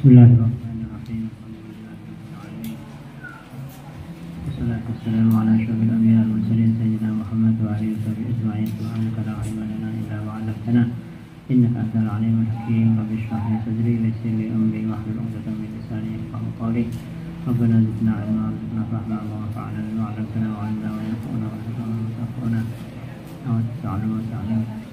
Bismillahirrahmanirrahim. Wassalatu wassalamu ala asyrafil anbiya'i wal mursalin sayyidina Muhammad wa alihi washabihi ajma'in. Subhanaka la ilma lana illa ma 'allamtana innaka antal alimul hakim. Rabbi shrah li sadri wa yassir li amri wahlul 'uqdatam min lisani yafqahu qawli. Rabbana zidna 'ilma warzuqna fahma wa anfa'na bima 'allamtana wa 'allimna ma yanfa'una warzuqna ma yanfa'una wa ta'allama wa ta'allama.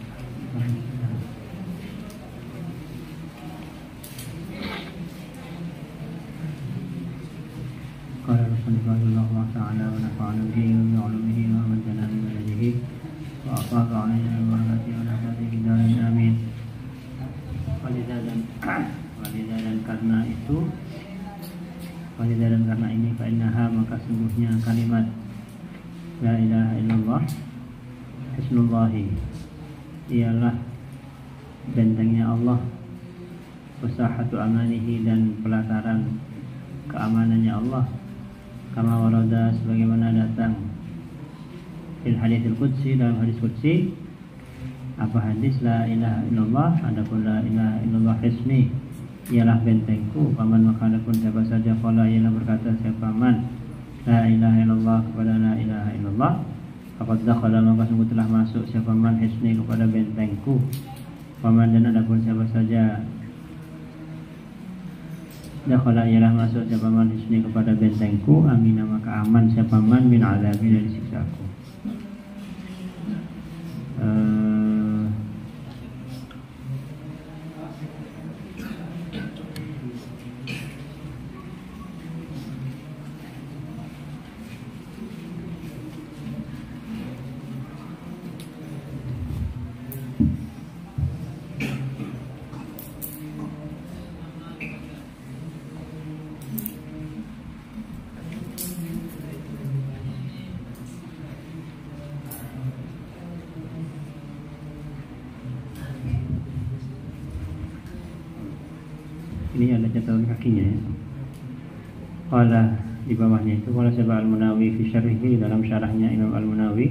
Qala Rasulullah ta'ala wa nafa'ana bihi wa bi'ulumihi wa amadana bi madadihi wa afaqa 'alaina bi barakatihi wa nafa'atihi darin amin. Walidadan karena ini fa innaha, maka sungguhnya kalimat la ilaha illallah hisnullahi ialah bentengnya Allah, usahatu amanihi, dan pelataran keamanannya Allah, kama warada, sebagaimana datang fil haditsil qudsi, dalam hadis qudsi. Apa hadis? La ilaha illallah, adapun la ilaha illallah hisni ialah bentengku. Paman, maka adapun siapa saja qala ialah berkata siapa man la ilaha illallah kepada la ilaha illallah, faqad dakhala, maka sungguh telah masuk siapa man hisni kepada bentengku. Paman, dan adapun siapa saja dakhala ialah masuk siapa man hisni kepada bentengku, amina, maka aman siapa man min azabi, dari siksaku. Ini ada catatan kakinya ya. Qala, di bawahnya itu qala Syekh Al-Munawi fi syarhihi, dalam syarahnya Imam Al-Munawi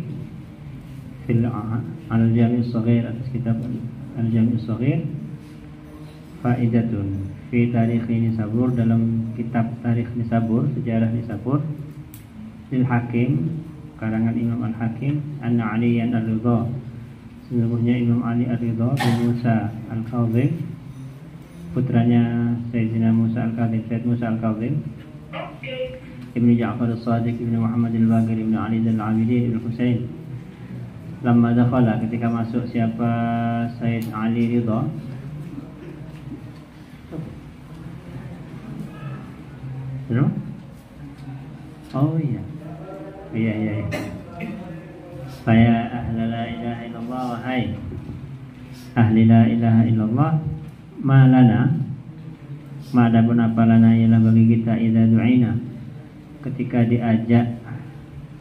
fil Al-Jami' As-Shaghir, atas kitab Al-Jami' As-Shaghir, faidatun fi tarikh Nisabur, dalam kitab tarikh Nisabur, sejarah Nisabur, lil Hakim, karangan Imam Al-Hakim, anna Aliyan Ar-Ridha, sesungguhnya Imam Ali Ar-Ridha bin Musa Al-Kadhim, putranya Sayyidina Musa Al-Kadhim, Sayyid Musa Al-Kadhim, Ibnu Ja'far As-Sadiq, Ibnu Muhammad Al-Baqir, Ibnu Ali Al-Abidin, Ibnu Husain. Lamma dakhala, ketika masuk siapa Sayyid Ali Ridha, oh iya. Saya ahli la ilaha illallah, wahai ahli la ilaha illallah, malana, madapun apa lana ialah bagi kita, idza du'ina, ketika diajak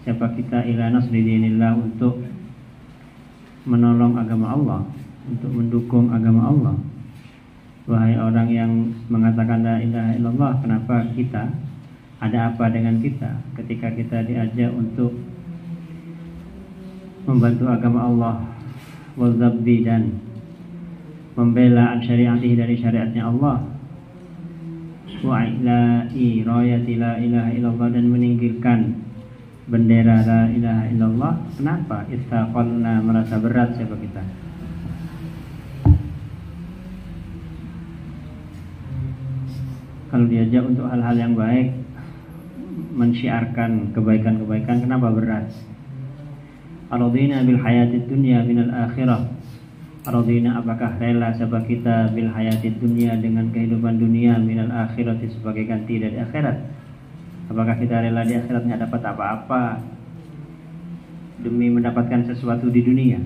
siapa kita, ila nasri dinillah, untuk menolong agama Allah, untuk mendukung agama Allah. Wahai orang yang mengatakan la ilaha illallah, kenapa kita, ada apa dengan kita ketika kita diajak untuk membantu agama Allah, wazabbi, dan membela an syari'atihi, dari syariatnya Allah, wa ila'i rayati la ilaha illallah, dan meninggikan bendera la ilaha illallah. Kenapa? Istaqalna, merasa berat siapa kita. Kalau diajak untuk hal-hal yang baik, mensyiarkan kebaikan-kebaikan, kenapa berat? Aradina bil hayatid dunya minal akhirah, Aradina, apakah rela siapa kita, bil hayatid dunya, dengan kehidupan dunia, minal akhirati, sebagai ganti dari akhirat. Apakah kita rela di akhirat nggak dapat apa-apa demi mendapatkan sesuatu di dunia?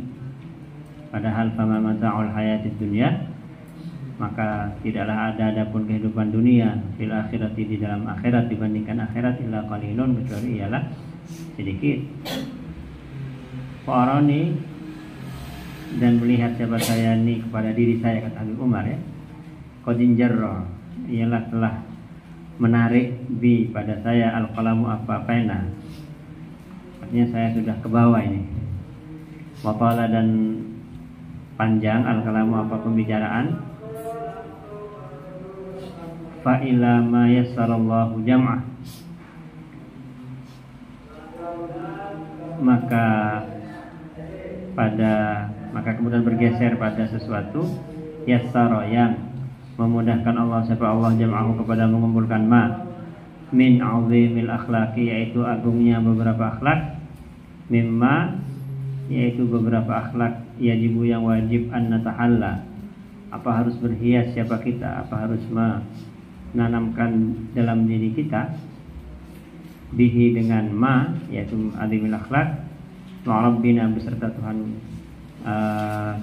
Padahal fama mata'ul hayatid dunya, maka tidaklah adapun kehidupan dunia, fil akhirati, di dalam akhirat, dibandingkan akhirat, illa qalilun, kecuali ialah sedikit. Fa'arani, dan melihat siapa saya ini kepada diri saya, kata Habib Umar ya, qadin jarra, ialah telah menarik bi, pada saya, al-qalamu, apa, pena, artinya saya sudah ke bawah ini, watala, dan panjang, al-kalamu, apa, pembicaraan, fa ila ma yassarallahu jam'ah, maka kemudian bergeser pada sesuatu yassara yang memudahkan Allah siapa Allah jam'ahu kepada mengumpulkan ma min azimil akhlaqi, yaitu agungnya beberapa akhlak, mimma yaitu beberapa akhlak yajibu yang wajib an natahalla, apa harus berhias siapa kita, apa harus menanamkan dalam diri kita, bihi dengan ma yaitu azimil akhlak, ma'rabbina beserta Tuhan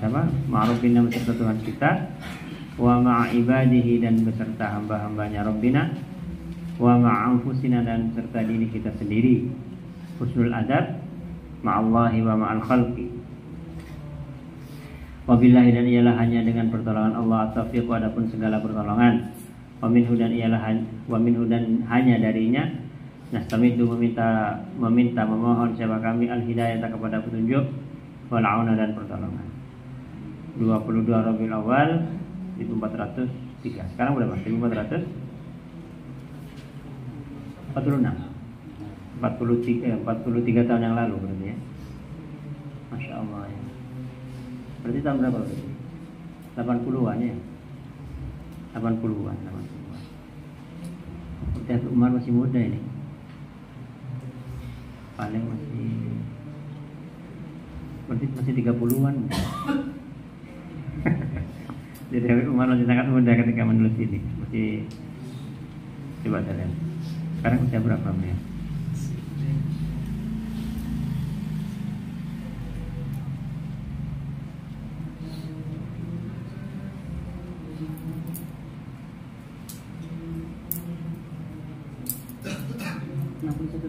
siapa? Ma'rabbina beserta Tuhan kita, wa ma'ibadihi dan beserta hamba-hambanya Rabbina, wa ma'anfusina dan beserta diri kita sendiri, husnul adab ma'allahi wa ma'al khalqi, wabillahi dan ialah hanya dengan pertolongan Allah taufiq adapun segala pertolongan, wa minhu dan hanya darinya nastamidu meminta memohon siapa kami al hidayah kepada petunjuk, wal auna dan pertolongan. 22 Rabiul Awal 1403. Sekarang berapa? 1446. 43 tahun yang lalu berarti ya. Masya Allah ya. Berarti tahun berapa berarti? 80-an ya. 80-an. Berarti Umar masih muda ini. Paling masih 30-an. Jadi Umar masih sangat muda ketika menulis ini. Masih coba saya lihat. Sekarang usia berapa ya?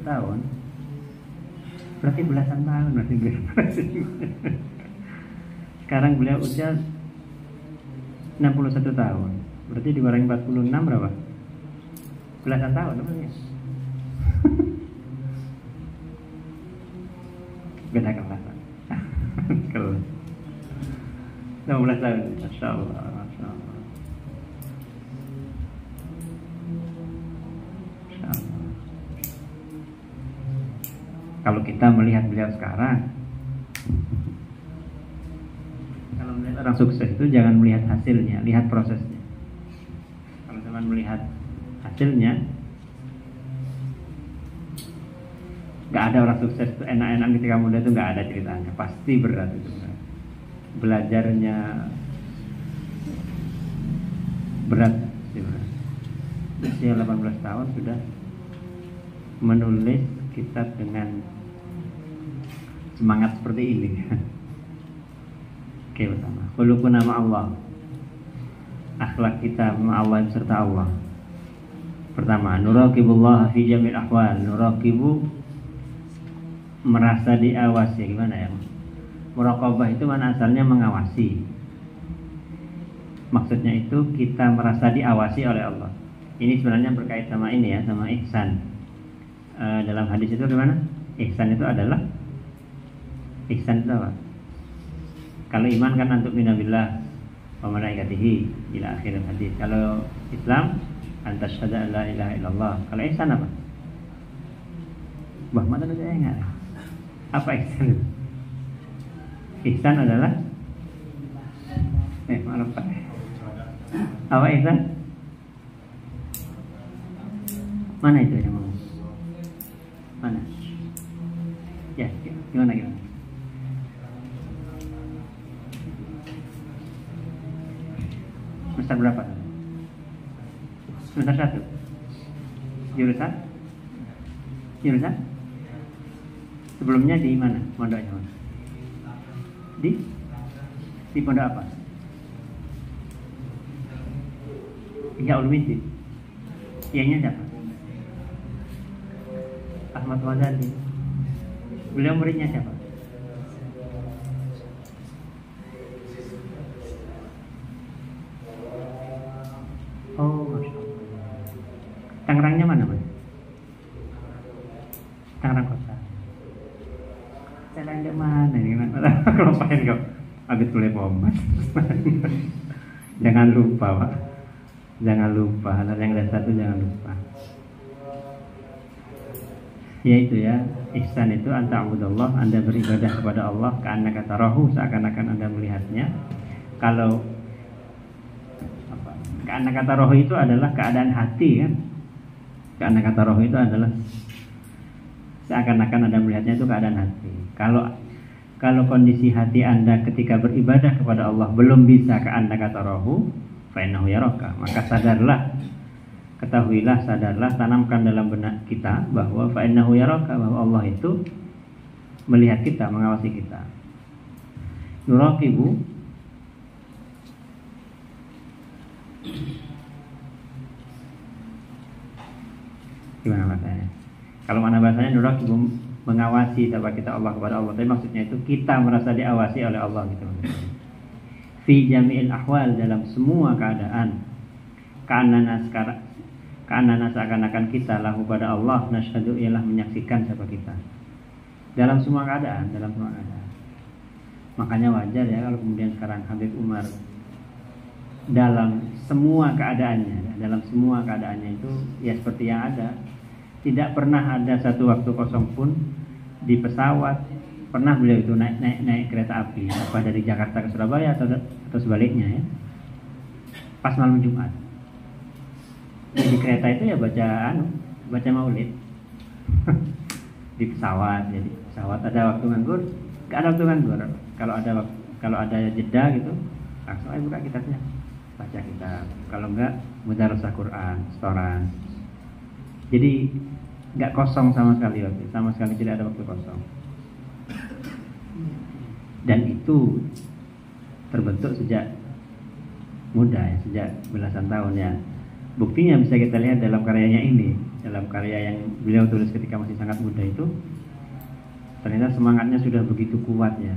Tahun berarti belasan tahun masih beliau. Sekarang beliau usia 61 tahun, berarti dikurangi 46 berapa? Belasan tahun namanya. Beda kelasan. Kelas 16 tahun. Masya Allah. Kalau kita melihat beliau sekarang, kalau melihat orang sukses itu jangan melihat hasilnya, lihat prosesnya. Kalau cuma melihat hasilnya, nggak ada orang sukses itu enak-enak ketika muda itu nggak ada ceritanya, pasti berat itu. Belajarnya berat. Usia 18 tahun sudah menulis kitab dengan semangat seperti ini. Oke, pertama, khuluqun nama Allah, akhlak kita sama Allah serta Allah. Pertama, nuraqibullah fi jamil ahwal. Nuraqibu merasa diawasi. Gimana ya? Muraqabah itu mana asalnya mengawasi. Maksudnya itu kita merasa diawasi oleh Allah. Ini sebenarnya berkait sama ini ya, sama ihsan. Dalam hadis itu gimana? Ihsan itu adalah ihsan itu apa? Kalau iman kan antuk minabillah wa malaikatihi ila akhir hadis. Kalau Islam antasyhadu an la ilaha illallah. Kalau ihsan apa? Bah, mata saya ingat. Apa ihsan itu? Ihsan adalah maaf Pak. Apa ihsan? Mana itu yang mau? Mana? Ya, gimana? Semester berapa? Semester 1. Jurusan? Sebelumnya di mana? Pondoknya mana? Di pondok apa? Ihya Ulumuddin. Iyanya siapa? Ahmad Ghazali. Beliau muridnya siapa? Oh, Masya Allah. Tangerangnya mana, Mas? Tangerang kota. Tangerang mana ini? Kelompain kok. Habis boleh pomat. Jangan lupa, Pak. Jangan lupa, hal yang dasar itu jangan lupa. Yaitu ya, ihsan itu anta'budallah, Anda beribadah kepada Allah ka'annaka tarahu, seakan-akan Anda melihatnya. Kalau ka'annaka tarahu itu adalah keadaan hati kan. Ka'annaka tarahu itu adalah seakan-akan Anda melihatnya, itu keadaan hati. Kalau kondisi hati Anda ketika beribadah kepada Allah belum bisa ka'annaka tarahu, fa innahu yaraka, maka ketahuilah, sadarlah, tanamkan dalam benak kita bahwa fa innahu yaraka, bahwa Allah itu melihat kita, mengawasi kita. Yuraqibu, gimana bahasanya? Kalau mana bahasanya yuraqibu, mengawasi siapa kita, Allah kepada Allah. Tapi maksudnya itu kita merasa diawasi oleh Allah gitu. Fi jami'il ahwal, dalam semua keadaan. Ka'annana seakan-akan kita lahu pada Allah, nasyhadu, ialah menyaksikan siapa kita. Dalam semua keadaan. Makanya wajar ya kalau kemudian sekarang Habib Umar dalam semua keadaannya itu ya seperti yang ada. Tidak pernah ada satu waktu kosong pun di pesawat. Pernah beliau itu naik kereta api, apa dari Jakarta ke Surabaya atau sebaliknya ya, pas malam Jumat. Di kereta itu ya baca maulid. Di pesawat, jadi pesawat ada waktu nganggur, nggak ada waktu nganggur. Kalau ada jeda gitu, langsung aja buka kitabnya, baca kitab. Kalau enggak, mudarasah Quran, setoran. Jadi nggak kosong sama sekali tidak ada waktu kosong. Dan itu terbentuk sejak muda ya, sejak belasan tahun ya. Buktinya bisa kita lihat dalam karyanya ini, dalam karya yang beliau tulis ketika masih sangat muda itu, ternyata semangatnya sudah begitu kuat ya,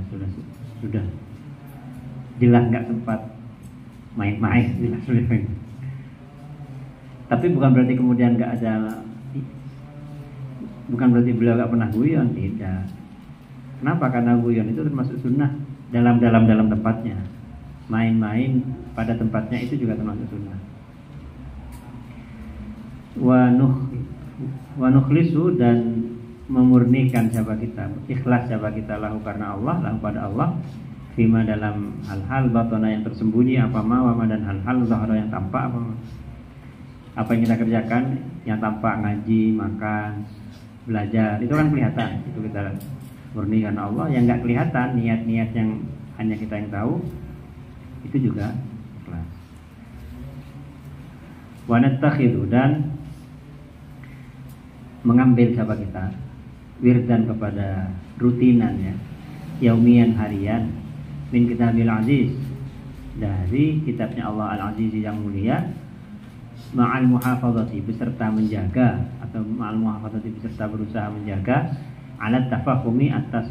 sudah jelas nggak sempat main-main, jelas sudah main. Tapi bukan berarti kemudian nggak ada, bukan berarti beliau nggak pernah guyon, tidak. Kenapa? Karena guyon itu termasuk sunnah dalam tempatnya. Main-main pada tempatnya itu juga termasuk sunnah. Wa nukhlisu, dan memurnikan siapa kita, ikhlas siapa kita lahu karena Allah, lahu pada Allah, fima dalam hal-hal batana yang tersembunyi, apa mawama, dan hal-hal zahara yang tampak, apa yang kita kerjakan yang tampak, ngaji, makan, belajar, itu kan kelihatan, itu kita murni karena Allah. Yang nggak kelihatan, niat-niat yang hanya kita yang tahu, itu juga ikhlas. Wa nattakhidhu, dan mengambil siapa kita wirdan, kepada rutinan ya, yaumian, harian, min kitabil aziz, dari kitabnya Allah al-aziz yang mulia, ma'al muhafazati, beserta menjaga, atau ma'al muhafazati, beserta berusaha menjaga, alat tafahumi, atas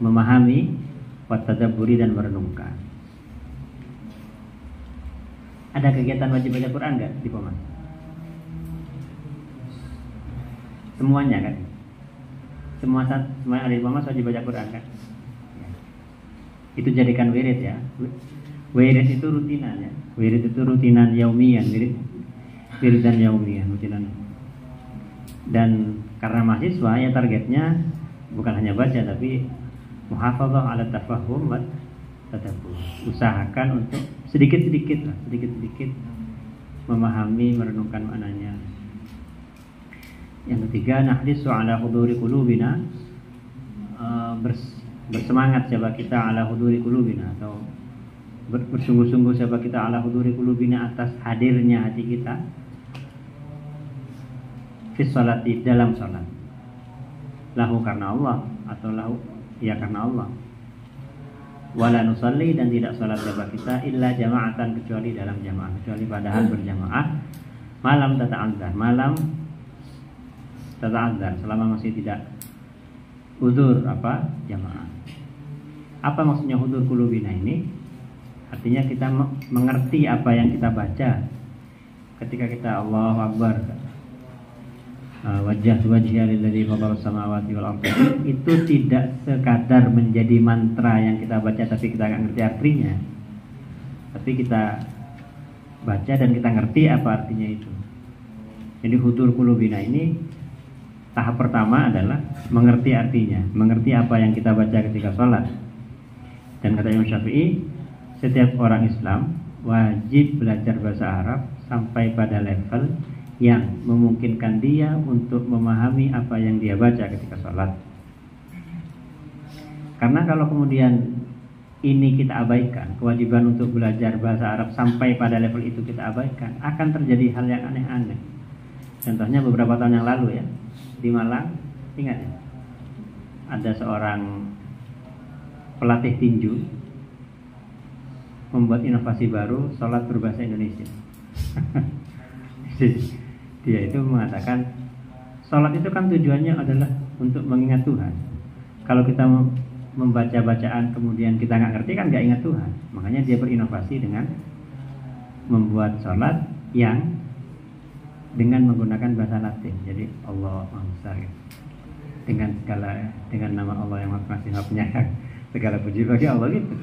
memahami, wa tadabburi, dan merenungkan. Ada kegiatan wajib baca Quran enggak di Pomas? Semuanya kan? Semua yang ada di Pomas wajib baca Quran kan? Itu jadikan wirid ya. Wirid itu rutinan ya. Wirid itu rutinan yaumian, wirid dan yaumian, rutinan. Dan karena mahasiswa ya targetnya bukan hanya baca, tapi muhafadzah ala tafahum wa tadabbur. Usahakan untuk sedikit-sedikit memahami, merenungkan maknanya. Yang ketiga, nahlisu ala huduri qulubina, bersemangat siapa kita ala huduri qulubina, atau bersungguh-sungguh siapa kita ala huduri qulubina, atas hadirnya hati kita, fi sholati, dalam salat, lahu karena Allah, atau lahu ya karena Allah. Wala nusalli, dan tidak salat siapa kita illa jama'atan, kecuali dalam jamaah, kecuali padahal berjamaah, malam tata'adzar, selama masih tidak hudur jamaah. Apa maksudnya hudur qulubina ini? Artinya kita mengerti apa yang kita baca ketika kita Allahu Akbar, wajjahtu wajhiya lilladzi fatara samawati wal ardh, itu tidak sekadar menjadi mantra yang kita baca tapi kita nggak ngerti artinya, tapi kita baca dan kita ngerti apa artinya itu. Jadi hudur qulubina ini tahap pertama adalah mengerti artinya, mengerti apa yang kita baca ketika sholat. Dan kata Imam Syafi'i, setiap orang Islam wajib belajar bahasa Arab sampai pada level yang memungkinkan dia untuk memahami apa yang dia baca ketika sholat. Karena kalau kemudian ini kita abaikan, kewajiban untuk belajar bahasa Arab sampai pada level itu kita abaikan, akan terjadi hal yang aneh-aneh. Contohnya beberapa tahun yang lalu ya, di Malang, ingat ya, ada seorang pelatih tinju membuat inovasi baru, sholat berbahasa Indonesia. Dia itu mengatakan sholat itu kan tujuannya adalah untuk mengingat Tuhan. Kalau kita membaca bacaan kemudian kita nggak ngerti kan nggak ingat Tuhan. Makanya dia berinovasi dengan membuat sholat yang dengan menggunakan bahasa Latin. Jadi Allah Maha Besar ya. Dengan nama Allah yang Maha Pengasih Maha Penyayang, segala puji bagi Allah gitu.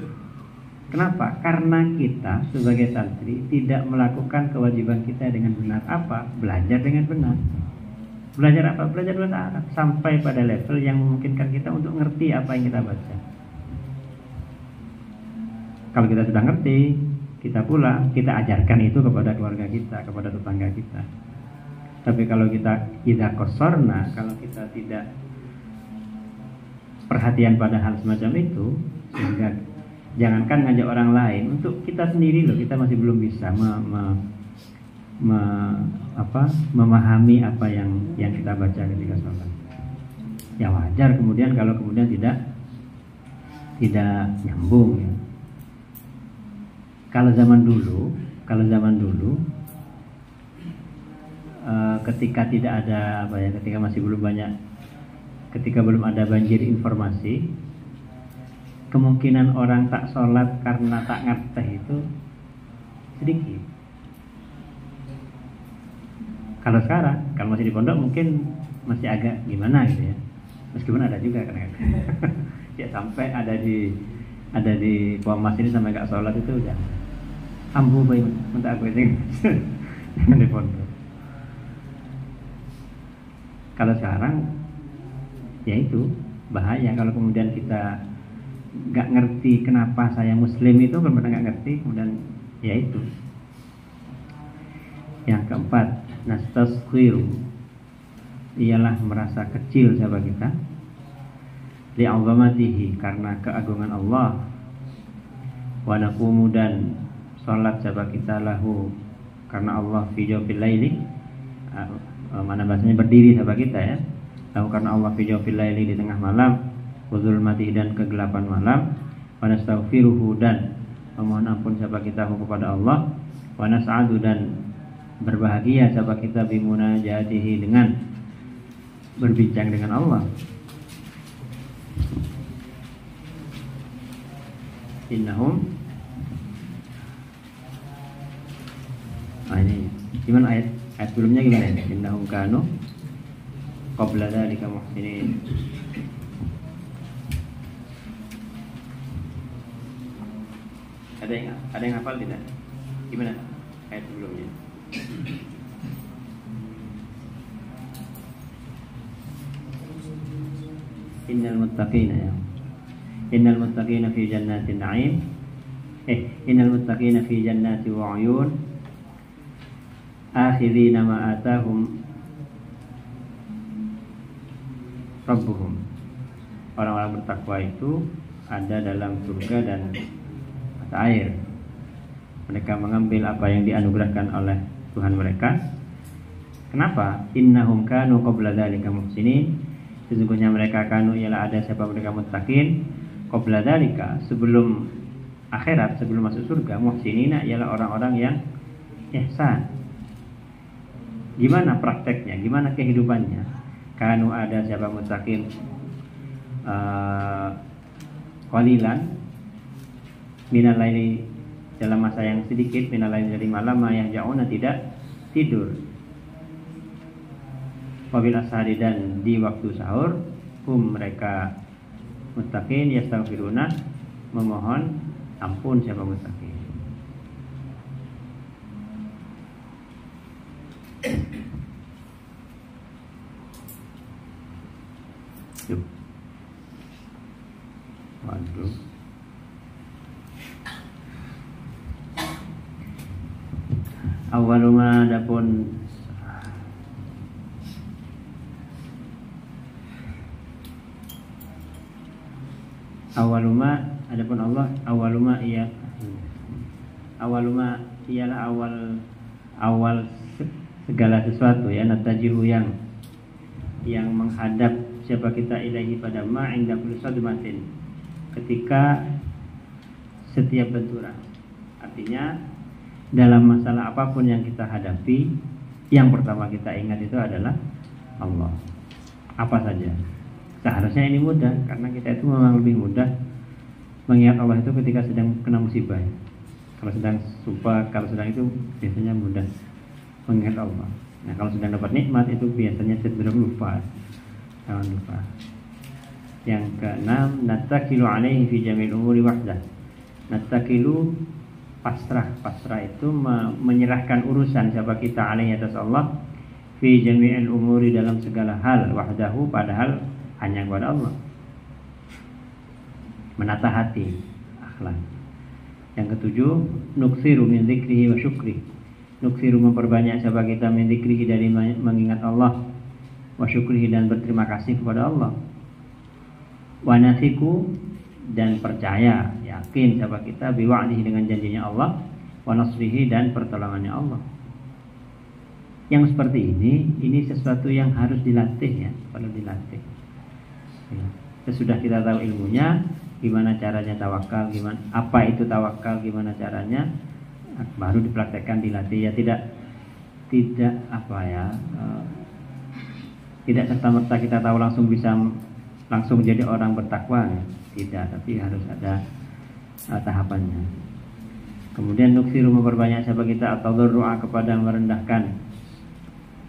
Kenapa? Karena kita sebagai santri tidak melakukan kewajiban kita dengan benar. Apa? Belajar dengan benar. Belajar apa? Belajar bahasa Arab sampai pada level yang memungkinkan kita untuk ngerti apa yang kita baca. Kalau kita sudah ngerti, kita pulang, kita ajarkan itu kepada keluarga kita, kepada tetangga kita. Tapi kalau kita tidak kosorna, kalau kita tidak perhatian pada hal semacam itu, sehingga jangankan ngajak orang lain, untuk kita sendiri loh, kita masih belum bisa memahami apa yang kita baca ketika sholat. Ya wajar kemudian kalau kemudian tidak nyambung ya. Kalau zaman dulu ketika tidak ada ketika masih belum banyak, ketika belum ada banjir informasi, kemungkinan orang tak sholat karena tak ngerti itu sedikit. Kalau sekarang, kalau masih di pondok mungkin masih agak gimana gitu ya. Meskipun ada juga kadang-kadang. Ya sampai ada di Puamas ini sampai gak sholat itu udah ambu baik minta aku itu di pondok. Kalau sekarang ya itu bahaya kalau kemudian kita gak ngerti kenapa saya muslim itu, kalau gak ngerti kemudian ya itu. Yang keempat, nastasqiru, ialah merasa kecil siapa kita, li'azamatihi, karena keagungan Allah, wa naqumu, dan salat siapa kita lahu, karena Allah fi jawfil laili, mana bahasanya berdiri siapa kita ya, lahu karena Allah fi jawfil laili, di tengah malam, wa zulmatihi, dan kegelapan malam, wa nastaghfiruhu, dan memohon ampun siapa kita kepada Allah, wa nas'adu, dan berbahagia siapa kita bimunajatihi, dengan berbincang dengan Allah. Innahum, ini gimana ayat sebelumnya gimana ya? Innahum kanu qabla dzalika muhsinin. Ada yang hafal tidak? Gimana ayat sebelumnya? Innal muttaqina fi jannatin na'im. Innal muttaqina fi jannati wa 'uyun akhidhina ma atahum rabbuhum. Orang-orang bertakwa itu ada dalam surga dan mata air. Mereka mengambil apa yang dianugerahkan oleh Tuhan mereka. Kenapa? Innahum kanu qabla dzalika muhsinin. Sesungguhnya mereka kanu, ialah ada siapa mereka muttaqin, qabla dzalika, sebelum akhirat, sebelum masuk surga, muhsinina ialah orang-orang yang ihsan. Gimana prakteknya? Gimana kehidupannya? Kanu ada siapa muttaqin qalilan minal laili, dalam masa yang sedikit, minal laili, dari malam, yahjauna, tidak tidur, wabil ashari, dan di waktu sahur, mereka muttaqin yastaghfiruna, memohon ampun siapa muttaqin. Tuh. Waduh. Awaluma adapun Allah awaluma ialah awal segala sesuatu ya, natajihu yang menghadap siapa kita ilahi pada ma inda kulli sadmatin, ketika setiap benturan. Artinya dalam masalah apapun yang kita hadapi, yang pertama kita ingat itu adalah Allah. Apa saja. Seharusnya ini mudah, karena kita itu memang lebih mudah mengingat Allah itu ketika sedang kena musibah. Kalau sedang sumpah, kalau sedang itu biasanya mudah mengingat Allah. Nah, kalau sedang dapat nikmat itu biasanya cenderung lupa. Jangan lupa. Yang keenam, nattakilu alaihi fi jamil umuri wahdah. Nattakilu pasrah itu menyerahkan urusan siapa kita alaihi atas Allah fi jami'il umuri dalam segala hal wahdahu, padahal hanya kepada Allah. Menata hati, akhlak. Yang ketujuh, nuksiru min dzikrihi wa syukri. Nuksiru memperbanyak siapa kita min dzikrihi dari mengingat Allah, wa syukrihi dan berterima kasih kepada Allah. Wa nasiku dan percaya, yakin siapa kita biwa'dihi dengan janjinya Allah, wa nasrihi dan pertolongannya Allah. Yang seperti ini sesuatu yang harus dilatih ya, perlu dilatih. Ya. Sesudah kita tahu ilmunya, gimana caranya tawakal, apa itu tawakal, gimana caranya, baru dipraktekkan, dilatih ya, tidak serta-merta kita tahu langsung bisa langsung jadi orang bertakwa ya. Tidak, tapi harus ada tahapannya. Kemudian nuksiru memperbanyak siapa kita atau berdoa kepada merendahkan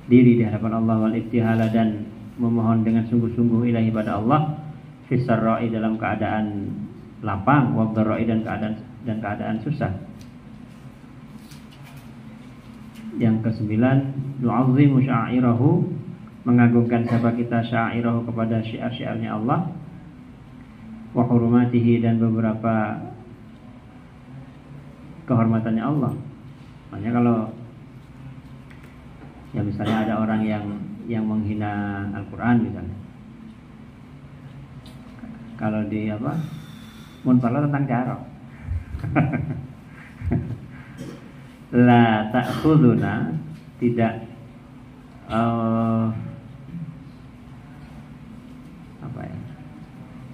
diri di hadapan Allah, wal ibtihala dan memohon dengan sungguh-sungguh ilahi pada Allah, fisarra'i dalam keadaan lapang, wabdarra'i dan keadaan susah. Yang kesembilan, nu'azzimu sya'irahu, mengagungkan siapa kita sya'irahu kepada syiar-syiarnya Allah, wa hurumatihi dan beberapa kehormatannya Allah. Makanya kalau ya misalnya ada orang yang menghina Al-Quran misalnya, kalau di munparla tentang carok la ta'khuduna, tidak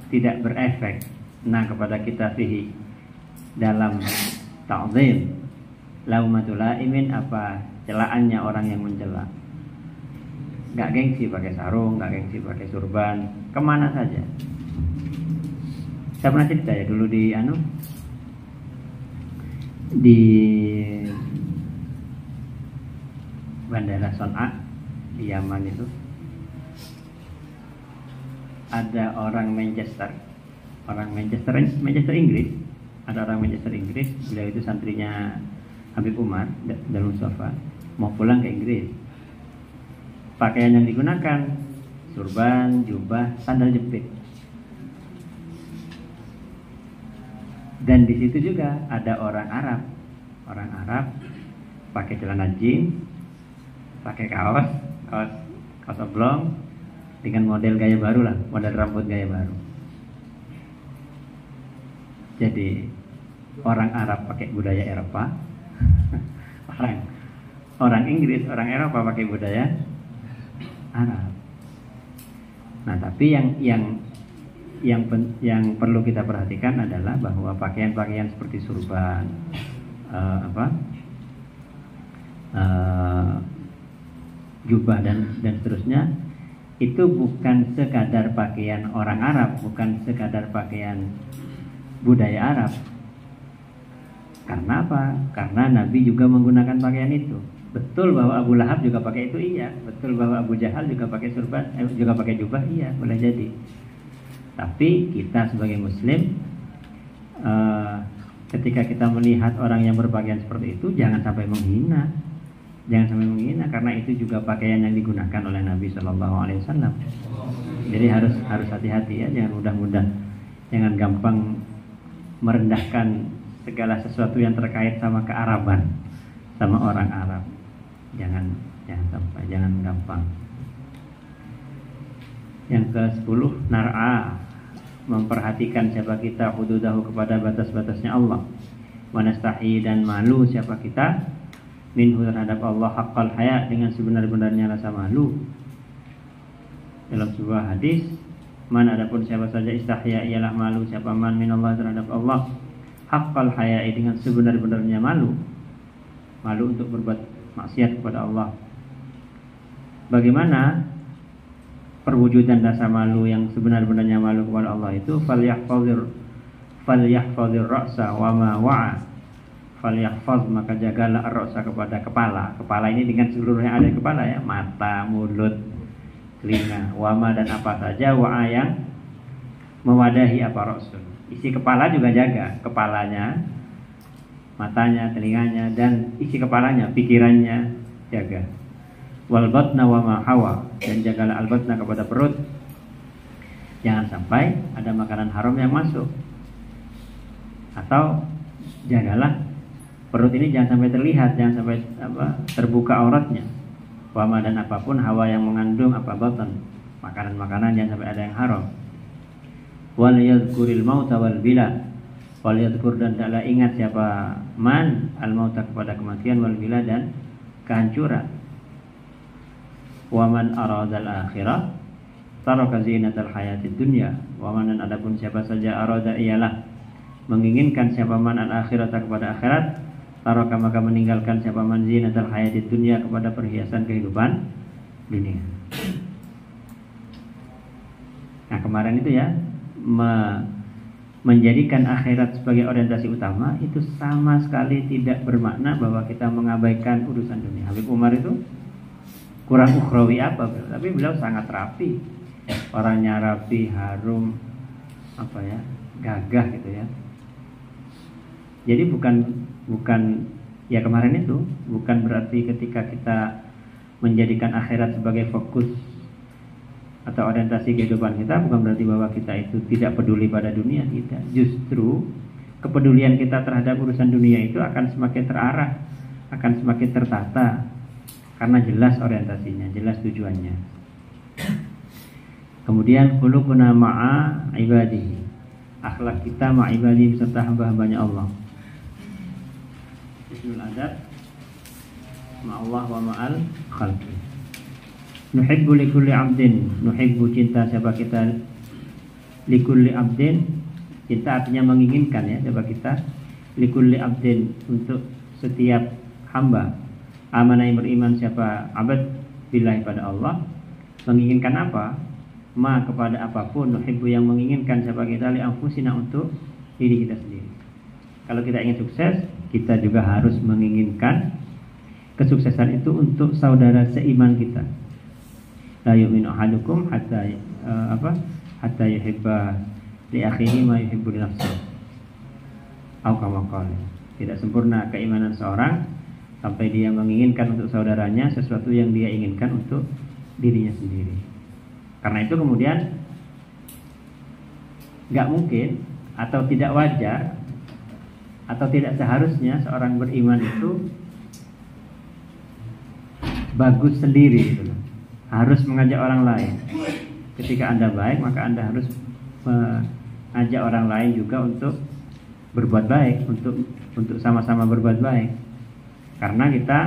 tidak berefek kepada kita fihi dalam ta'zim laumatul laimin, apa celaannya orang yang mencela. Gak gengsi pakai sarung, gak gengsi pakai surban, kemana saja. Saya pernah cerita ya dulu di Bandara Son'a di Yaman itu ada orang Manchester Inggris. Ada orang Manchester Inggris, beliau itu santrinya Habib Umar dan Mustafa, mau pulang ke Inggris. Pakaian yang digunakan surban, jubah, sandal jepit. Dan di situ juga ada orang Arab pakai celana jeans, pakai kaos oblong dengan model gaya baru lah, model rambut gaya baru. Jadi orang Arab pakai budaya Eropa, orang Inggris, orang Eropa pakai budaya Arab. Nah, tapi yang perlu kita perhatikan adalah bahwa pakaian-pakaian seperti surban, jubah dan seterusnya itu bukan sekadar pakaian orang Arab, bukan sekadar pakaian budaya Arab. Karena apa? Karena Nabi juga menggunakan pakaian itu. Betul bahwa Abu Lahab juga pakai itu, iya. Betul bahwa Abu Jahal juga pakai surban, juga pakai jubah, iya, boleh jadi. Tapi kita sebagai Muslim, ketika kita melihat orang yang berpakaian seperti itu, jangan sampai menghina. Jangan sampai menghina, karena itu juga pakaian yang digunakan oleh Nabi Shallallahu Alaihi Wasallam. Jadi harus hati-hati ya, jangan mudah-mudah, jangan gampang merendahkan segala sesuatu yang terkait sama kearaban, sama orang Arab. Jangan sampai, jangan gampang. Yang ke-10, nar'a, memperhatikan siapa kita, hududahu, kepada batas-batasnya Allah. Wanastahi, dan malu siapa kita, minhu, terhadap Allah, haqqal haya, dengan sebenar-benarnya rasa malu. Dalam sebuah hadis, man, adapun siapa saja istahya, ialah malu siapa man minallah, terhadap Allah, haqqal haya, dengan sebenar-benarnya malu. Malu untuk berbuat maksiat kepada Allah. Bagaimana perwujudan rasa malu yang sebenar-benarnya malu kepada Allah itu? Falyahfazir ra'sa wa ma wa'a. Falyahfaz, maka jagalah ar-ra'sa, kepada kepala. Kepala ini dengan seluruhnya ada kepala ya, mata, mulut, telinga, wama, dan apa saja, wa'a, yang mewadahi apa ra'sun. Isi kepala juga jaga, kepalanya, matanya, telinganya, dan isi kepalanya, pikirannya jaga. Wal batna wa ma hawa, dan jagalah al batna, kepada perut. Jangan sampai ada makanan haram yang masuk. Atau jagalah perut ini jangan sampai terlihat, jangan sampai terbuka auratnya. Wama, dan apapun hawa yang mengandung apa batan, makanan-makanan jangan sampai ada yang haram. Wal yadhkuril mauta wal bila, wal yadhkur, dan hendaklah ingat siapa man al mauta, kepada kematian, wal bila, dan kehancuran. Wa man aradal akhirah taraka zinatal hayatid dunya. Wa man, dan adapun siapa saja arada, ialah menginginkan siapa man al akhirat, kepada akhirat, taraka, maka meninggalkan siapa man zinatal hayatid dunya, kepada perhiasan kehidupan dunia. Nah, kemarin itu ya, menjadikan akhirat sebagai orientasi utama itu sama sekali tidak bermakna bahwa kita mengabaikan urusan dunia. Habib Umar itu kurang ukhrawi apa, tapi beliau sangat rapi. Orangnya rapi, harum, gagah gitu ya. Jadi bukan ya, kemarin itu bukan berarti ketika kita menjadikan akhirat sebagai fokus atau orientasi kehidupan kita, bukan berarti bahwa kita itu tidak peduli pada dunia. Tidak, justru kepedulian kita terhadap urusan dunia itu akan semakin terarah, akan semakin tertata, karena jelas orientasinya, jelas tujuannya. Kemudian khuluquna ma'a ibadihi, akhlak kita ma'a ibadihi, beserta hamba-hambanya Allah. Ismul adab ma'allah wa ma'al khalqi. Nuhibbu likulli abdin, nuhibbu, cinta siapa kita, likulli abdin, cinta artinya menginginkan ya, siapa kita, likulli abdin, untuk setiap hamba, amanah, yang beriman siapa abad, billahi, pada Allah. Menginginkan apa? Ma, kepada apapun, nuhibbu, yang menginginkan siapa kita, li anfusina, untuk diri kita sendiri. Kalau kita ingin sukses, kita juga harus menginginkan kesuksesan itu untuk saudara seiman kita. La yu'minu ahadukum hatta yuhibba li akhihi ma yuhibbu li nafsihi. Atau kama qala. Tidak sempurna keimanan seorang sampai dia menginginkan untuk saudaranya sesuatu yang dia inginkan untuk dirinya sendiri. Karena itu kemudian nggak mungkin atau tidak wajar atau tidak seharusnya seorang beriman itu bagus sendiri gitu loh. Harus mengajak orang lain. Ketika Anda baik, maka Anda harus mengajak orang lain juga untuk berbuat baik, untuk sama-sama berbuat baik. Karena kita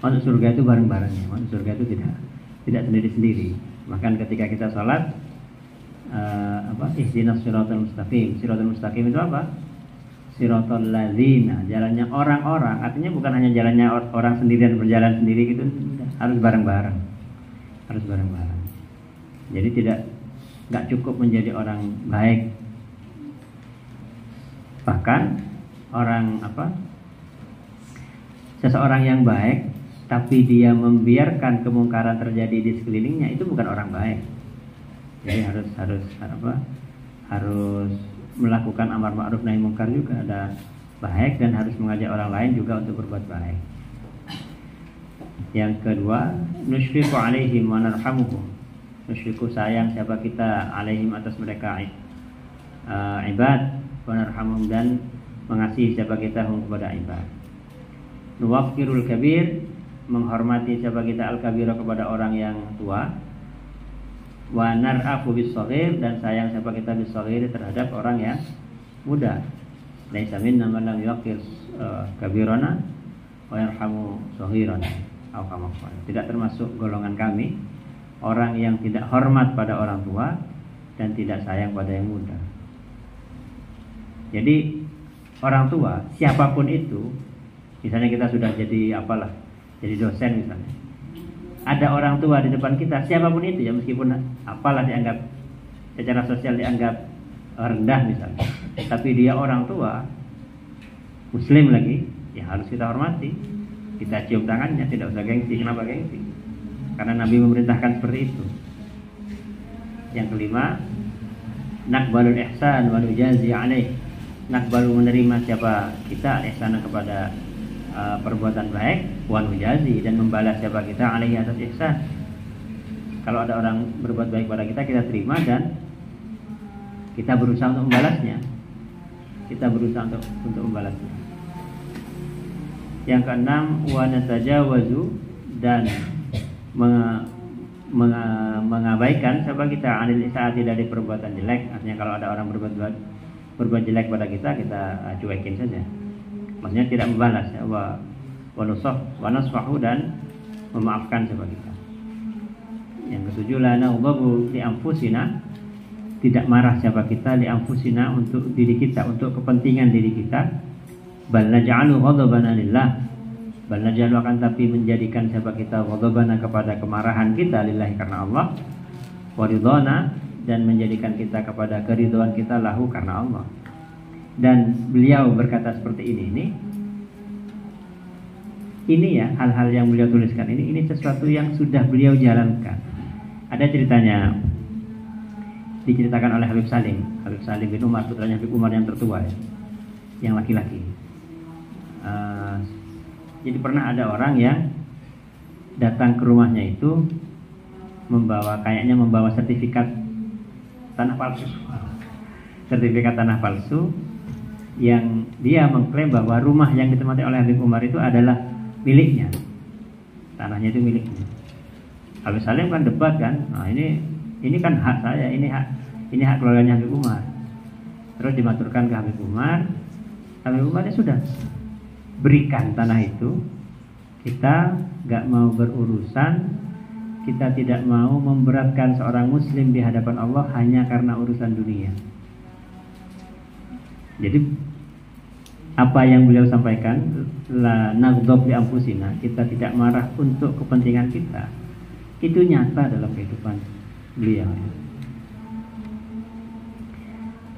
masuk surga itu bareng-bareng ya. Masuk surga itu tidak sendiri-sendiri. Bahkan ketika kita sholat, ihdinas siratal mustaqim. Siratal mustaqim itu apa? Siratal ladzina, jalannya orang-orang. Artinya bukan hanya jalannya orang sendirian berjalan sendiri gitu, harus bareng-bareng. Harus bareng-bareng. Jadi nggak cukup menjadi orang baik. Bahkan seseorang yang baik tapi dia membiarkan kemungkaran terjadi di sekelilingnya, itu bukan orang baik. Jadi harus melakukan amar ma'ruf nahi munkar juga. Ada baik dan harus mengajak orang lain juga untuk berbuat baik. Yang kedua, nusyfiqu alaihim wa narhamuhum. Nusyfiqu sayang siapa kita alaihim atas mereka ibad, wa narhamuhum dan mengasihi siapa kita hum kepada ibad. Nuwaqqirul kabir, menghormati siapa kita al-kabira kepada orang yang tua. Wa nar'afu bis-shaghir, dan sayang siapa kita bis-shaghir terhadap orang yang muda. Laisa minna man lam yuwaqqir kabirana wa yarhamu shaghirana. Tidak termasuk golongan kami orang yang tidak hormat pada orang tua dan tidak sayang pada yang muda. Jadi orang tua siapapun itu, misalnya kita sudah jadi jadi dosen misalnya, ada orang tua di depan kita, siapapun itu ya, meskipun dianggap secara sosial dianggap rendah misalnya, tapi dia orang tua muslim lagi, ya harus kita hormati. Kita cium tangannya, tidak usah gengsi. Kenapa gengsi? Karena Nabi memerintahkan seperti itu. Yang kelima, naqbalul ihsan wa nujazi alaih. Naqbalu, menerima siapa kita ihsan kepada perbuatan baik, wa nujazi, dan membalas siapa kita alaihi atas ihsan. Kalau ada orang berbuat baik pada kita terima dan kita berusaha untuk membalasnya. Kita berusaha untuk membalasnya. Yang keenam, wa natajawazu, dan mengabaikan siapa kita anil isaati dari perbuatan jelek. Artinya kalau ada orang berbuat jelek pada kita cuekin saja. Maksudnya tidak membalas ya, wa nasfahu, dan memaafkan siapa kita. Yang ketujuh, la naghdabu li anfusina, tidak marah siapa kita li anfusina, untuk diri kita, untuk kepentingan diri kita. Bal naj'alu ghadabana lillah, bal naj'alu, akan tapi menjadikan siapa kita ghadabana kepada kemarahan kita lillahi, karena Allah, wa ridhana, dan menjadikan kita kepada keridhaan kita lahu, karena Allah. Dan beliau berkata seperti ini ya, hal-hal yang beliau tuliskan ini sesuatu yang sudah beliau jalankan. Ada ceritanya, diceritakan oleh Habib Salim bin Umar, putranya Habib Umar yang tertua ya, yang laki-laki. Jadi pernah ada orang yang datang ke rumahnya itu membawa sertifikat tanah palsu, yang dia mengklaim bahwa rumah yang ditempati oleh Habib Umar itu adalah miliknya, tanahnya itu miliknya. Habib Salim kan debat kan, nah ini kan hak saya, ini hak keluarganya Habib Umar. Terus dimaturkan ke Habib Umar ya sudah, berikan tanah itu, kita gak mau berurusan, kita tidak mau memberatkan seorang muslim di hadapan Allah hanya karena urusan dunia. Jadi apa yang beliau sampaikan, la naghdab li anfusina, kita tidak marah untuk kepentingan kita, itu nyata dalam kehidupan beliau.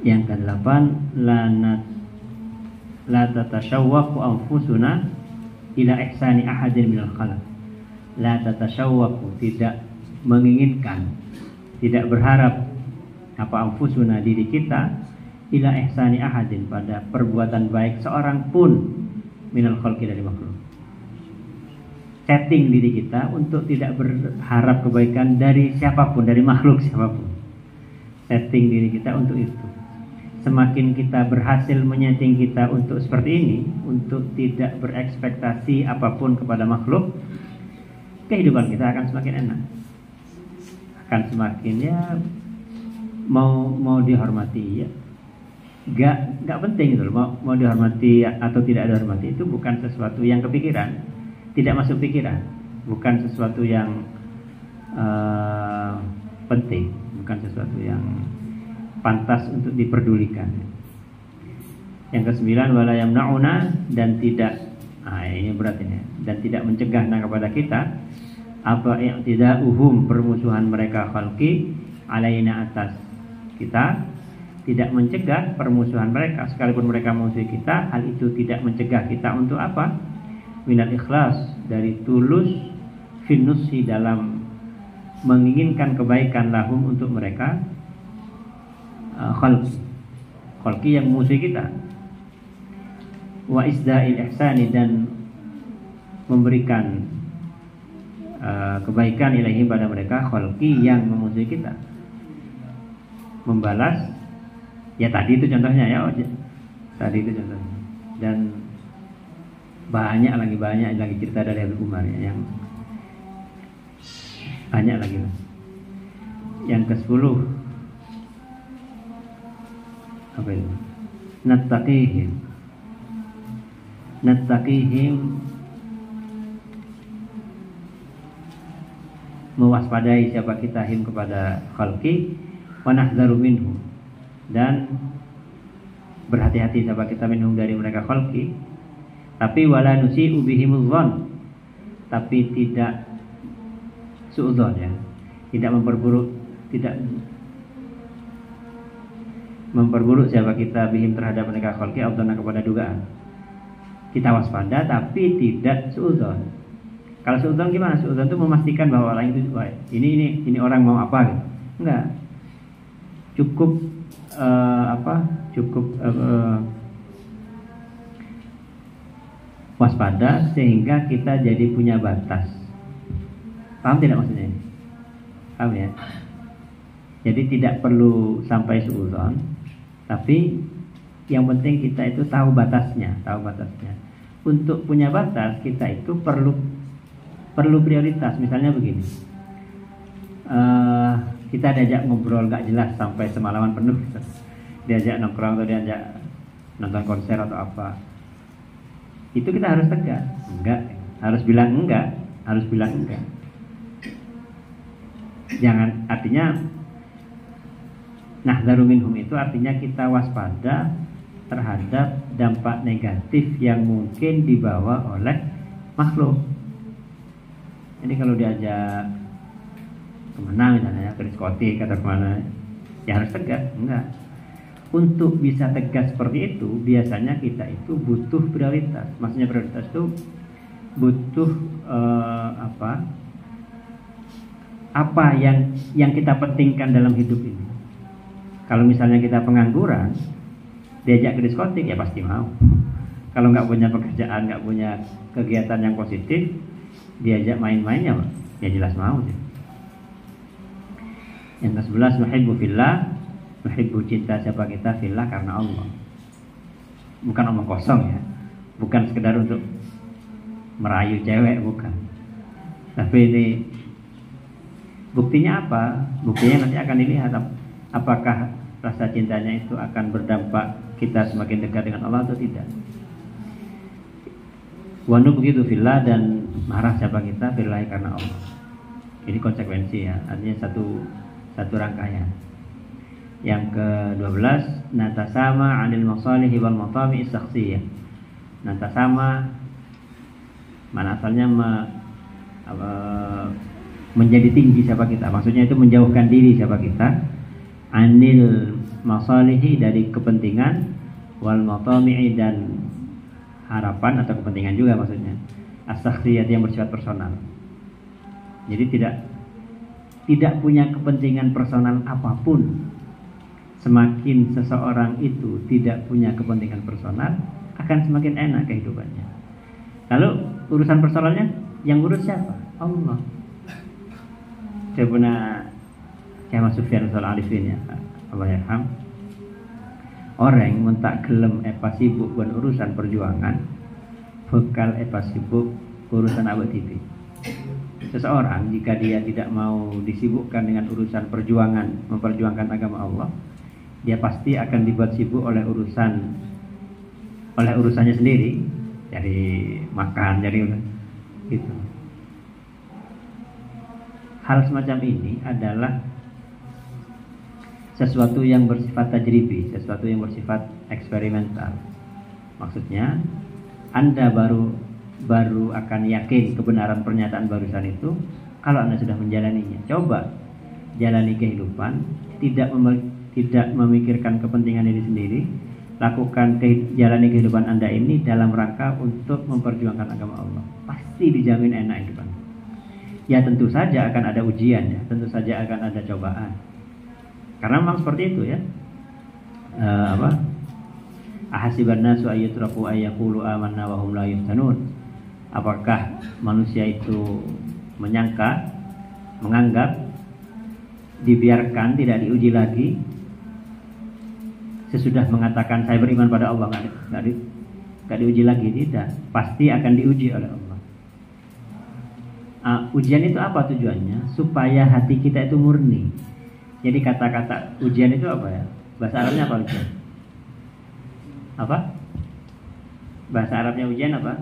Yang ke-8, la tatashawwaqu anfusuna ila ihsani ahadin minal khalq. La tatashawwaqu, tidak menginginkan, tidak berharap anfusuna, diri kita, ila ihsani ahadin, pada perbuatan baik seorang pun minal khalqi, dari makhluk. Setting diri kita untuk tidak berharap kebaikan dari siapapun, dari makhluk siapapun. Setting diri kita untuk itu. Semakin kita berhasil menyeting kita untuk seperti ini, untuk tidak berekspektasi apapun kepada makhluk, kehidupan kita akan semakin enak, akan semakin ya mau dihormati ya. Gak penting gitu loh, mau dihormati atau tidak dihormati itu bukan sesuatu yang kepikiran, tidak masuk pikiran, bukan sesuatu yang penting, bukan sesuatu yang pantas untuk diperdulikan. Yang ke-9, wala yamna'una, dan tidak, ini berat ini, dan tidak mencegah kepada kita apa i'tida'uhum, permusuhan mereka khalqi alaina, atas kita, tidak mencegah permusuhan mereka, sekalipun mereka musuhi kita, hal itu tidak mencegah kita untuk apa? Minal ikhlas, dari tulus, finusi, dalam menginginkan kebaikan lahum, untuk mereka, khalqi yang musuhi kita. wa isda'il ihsani, dan memberikan kebaikan ilahi pada mereka, khalqi yang memusuhi kita. Membalas, ya tadi itu contohnya ya, tadi itu contohnya. Dan banyak lagi cerita dari Habib Umar ya, yang banyak lagi. Yang ke-10 apa itu? Nattaqihim, mewaspadai siapa kita him kepada khalqi, wa nahdharu minhum, dan berhati-hati siapa kita minhum dari mereka khalqi, tapi wala nusi'u bihimudz dzan, tapi tidak suudzon ya, tidak memperburuk siapa kita bihim terhadap mereka khalqi, atau kepada dugaan. Kita waspada tapi tidak suudzon. Kalau suudzon gimana? Suudzon itu memastikan bahwa orang itu ini orang mau apa gitu. Enggak. Cukup waspada sehingga kita jadi punya batas. Paham tidak maksudnya ini? Paham ya? Jadi tidak perlu sampai suudzon, tapi yang penting kita itu tahu batasnya. Untuk punya batas kita itu perlu prioritas. Misalnya begini, kita diajak ngobrol gak jelas sampai semalaman penuh, diajak nongkrong atau diajak nonton konser atau apa, itu kita harus tegas, harus bilang enggak. Jangan, artinya nahdharu minhum itu artinya kita waspada terhadap dampak negatif yang mungkin dibawa oleh makhluk. Jadi kalau diajak kemana misalnya, ke diskotik atau kemana, ya harus tegas. Enggak. Untuk bisa tegas seperti itu, biasanya kita itu butuh prioritas. Maksudnya prioritas itu butuh apa yang kita pentingkan dalam hidup ini. Kalau misalnya kita pengangguran, diajak ke diskotik ya pasti mau. Kalau nggak punya pekerjaan, nggak punya kegiatan yang positif, diajak main-mainnya ya jelas mau. Yang ke-11, nuhibbu fillah, nuhibbu, cinta siapa kita fillah karena Allah. Bukan omong kosong ya, bukan sekedar untuk merayu cewek, bukan. Tapi ini buktinya apa? Buktinya nanti akan dilihat apakah rasa cintanya itu akan berdampak kita semakin dekat dengan Allah atau tidak. Wanu begitu fillah, dan marah siapa kita fillah karena Allah. Ini konsekuensi ya, artinya satu rangkaian. Yang ke-12, natasama 'anil masalihi wal matami as-shakhsiyah. Natasama mana asalnya menjadi tinggi siapa kita. Maksudnya itu menjauhkan diri siapa kita, 'anil masalihi, dari kepentingan, wal matami'i, dan harapan atau kepentingan juga maksudnya, as-shakhsiyah yang bersifat personal. Jadi tidak punya kepentingan personal apapun. Semakin seseorang itu tidak punya kepentingan personal, akan semakin enak kehidupannya. Lalu urusan personalnya yang urus siapa? Allah. Saya punya Syekh Sufyan Al-Arifin ya, Allah yarham. Orang mentak gelem sibuk buat urusan perjuangan, bekal sibuk urusan abad TV. Seseorang jika dia tidak mau disibukkan dengan urusan perjuangan, memperjuangkan agama Allah, dia pasti akan dibuat sibuk oleh urusannya sendiri, cari makan, cari gitu. Hal semacam ini adalah sesuatu yang bersifat tajribi, sesuatu yang bersifat eksperimental. Maksudnya Anda baru akan yakin kebenaran pernyataan barusan itu kalau Anda sudah menjalaninya. Coba jalani kehidupan, tidak memikirkan kepentingan diri sendiri. Lakukan jalani kehidupan Anda ini dalam rangka untuk memperjuangkan agama Allah. Pasti dijamin enak hidupan. Ya tentu saja akan ada ujian ya, tentu saja akan ada cobaan. Karena memang seperti itu ya. Ahasiban nasu ayyutraku ayyaqulu amanna wa hum la yuftanun. Apakah manusia itu menyangka, menganggap dibiarkan tidak diuji lagi sesudah mengatakan saya beriman pada Allah, nggak diuji lagi? Tidak, pasti akan diuji oleh Allah. Ujian itu apa tujuannya? Supaya hati kita itu murni. Jadi kata-kata ujian itu apa ya? Bahasa Arabnya apa ujian? Apa? Bahasa Arabnya ujian apa?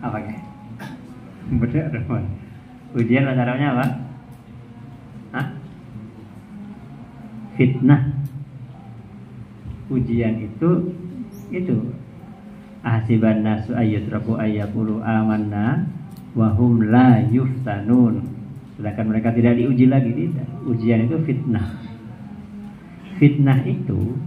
Apa ya? Betul teman. Ujian bahasa Arabnya apa? Hah? Fitnah. Ujian itu ahsiban nasu ayyutraku ayyaqulu amanna wa hum la yuftanun. Sedangkan mereka tidak diuji lagi, tidak. Ujian itu fitnah. Fitnah itu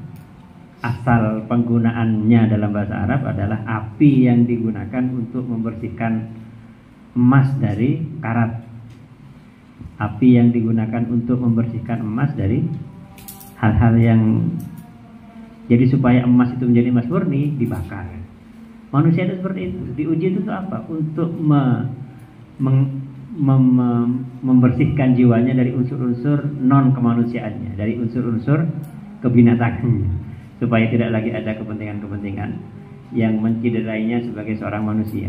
asal penggunaannya dalam bahasa Arab adalah api yang digunakan untuk membersihkan emas dari karat. Api yang digunakan untuk membersihkan emas dari hal-hal yang jadi supaya emas itu menjadi emas murni, dibakar. Manusia itu seperti itu. Diuji itu apa? Untuk membersihkan jiwanya dari unsur-unsur non kemanusiaannya, dari unsur-unsur kebinatangannya, supaya tidak lagi ada kepentingan-kepentingan yang menciderainya sebagai seorang manusia.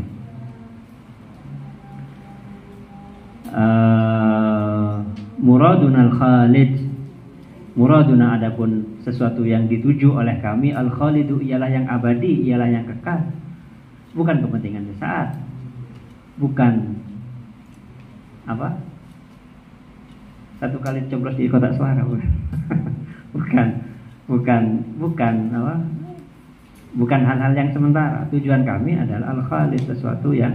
Muraduna al-khalid, muraduna adapun sesuatu yang dituju oleh kami, al-khalidu ialah yang abadi, ialah yang kekal, bukan kepentingan sesaat, bukan apa? Satu kali coblos di kotak suara, bukan apa? Bukan hal-hal yang sementara. Tujuan kami adalah al-khalid, sesuatu yang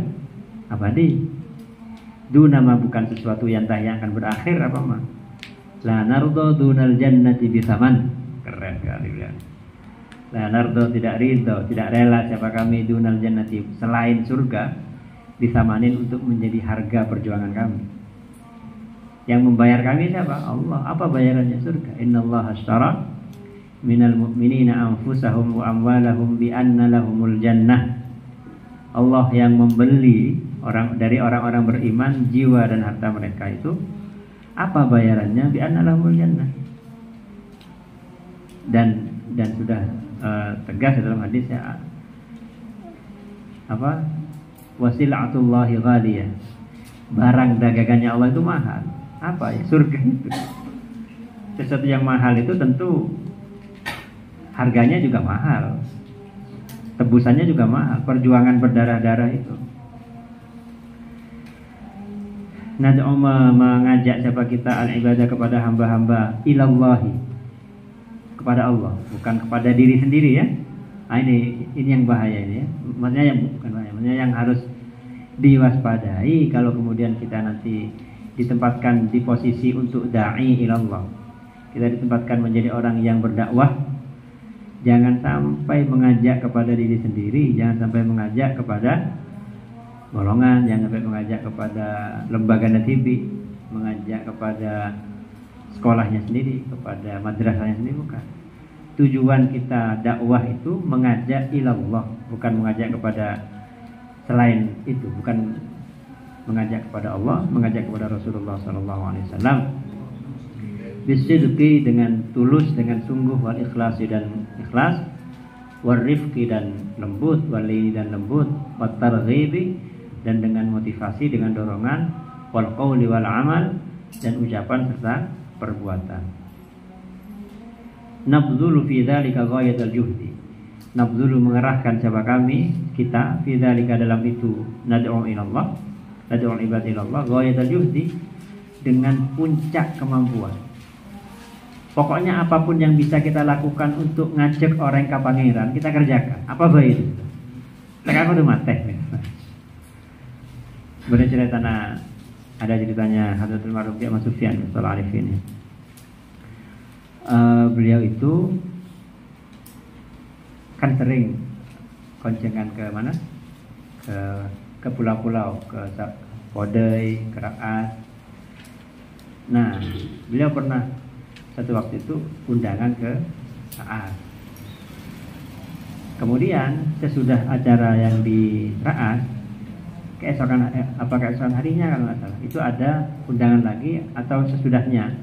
abadi. Dunama bukan sesuatu yang akan berakhir apa mah? La nardo dunal jannati bisaman. Keren sekali ya. La nardo, tidak ridho, tidak rela siapa kami dunal jannati, selain surga, disamanin untuk menjadi harga perjuangan kami. Yang membayar kami siapa? Allah. Apa bayarannya? Surga. Innallaha ashtara minal mu'minina anfusahum wa amwalahum bi anna lahumul jannah. Allah yang membeli dari orang-orang beriman jiwa dan harta mereka itu. Apa bayarannya? Bi anna lahumul jannah. Dan sudah tegas dalam hadis ya, apa? Wasilatullahi ghaliyah. Barang dagangannya Allah itu mahal. Apa ya? Surga itu. Sesuatu yang mahal itu tentu harganya juga mahal. Tebusannya juga mahal. Perjuangan berdarah-darah itu. Nad'u mengajak siapa kita al-ibadah kepada hamba-hamba ilallahi, kepada Allah, bukan kepada diri sendiri ya. Ini yang bahaya ini ya. Maksudnya yang bukan bahaya, maksudnya yang harus diwaspadai kalau kemudian kita nanti ditempatkan di posisi untuk da'i ilallah. Kita ditempatkan menjadi orang yang berdakwah, jangan sampai mengajak kepada diri sendiri, jangan sampai mengajak kepada golongan, jangan sampai mengajak kepada lembaga natibi, mengajak kepada sekolahnya sendiri, kepada madrasahnya sendiri, bukan. Tujuan kita dakwah itu mengajak ilallah, bukan mengajak kepada selain itu, bukan mengajak kepada Allah, mengajak kepada Rasulullah SAW. Bisidqi, dengan tulus, dengan sungguh, wal ikhlasi dan ikhlas, wal rifqi dan lembut, wal lini dan lembut, wat targhibi dan dengan motivasi, dengan dorongan, wal qawli wal amal dan ucapan serta perbuatan. Nabdhulu fi dzalika ghayatal juhdi. Nabdhulu mengerahkan siapa kami, kita, fi dzalika dalam itu, nad'u ilallah, nad'u ibad ilallah, ghayatal juhdi, dengan puncak kemampuan. Pokoknya apapun yang bisa kita lakukan untuk ngajak orang ke pangeran, kita kerjakan. Apa baik itu? Tak aku tuh mateh. Boleh ceritanya, ada ceritanya Hadratul Marzuki Ahmad Sufyan Mustalah Arifin. Beliau itu kan sering koncengan ke mana? Ke pulau-pulau, ke Podai, ke Raas. Nah, beliau pernah satu waktu itu undangan ke Raas. Kemudian sesudah acara yang di Raas, keesokan harinya kalau nggak salah, itu ada undangan lagi, atau sesudahnya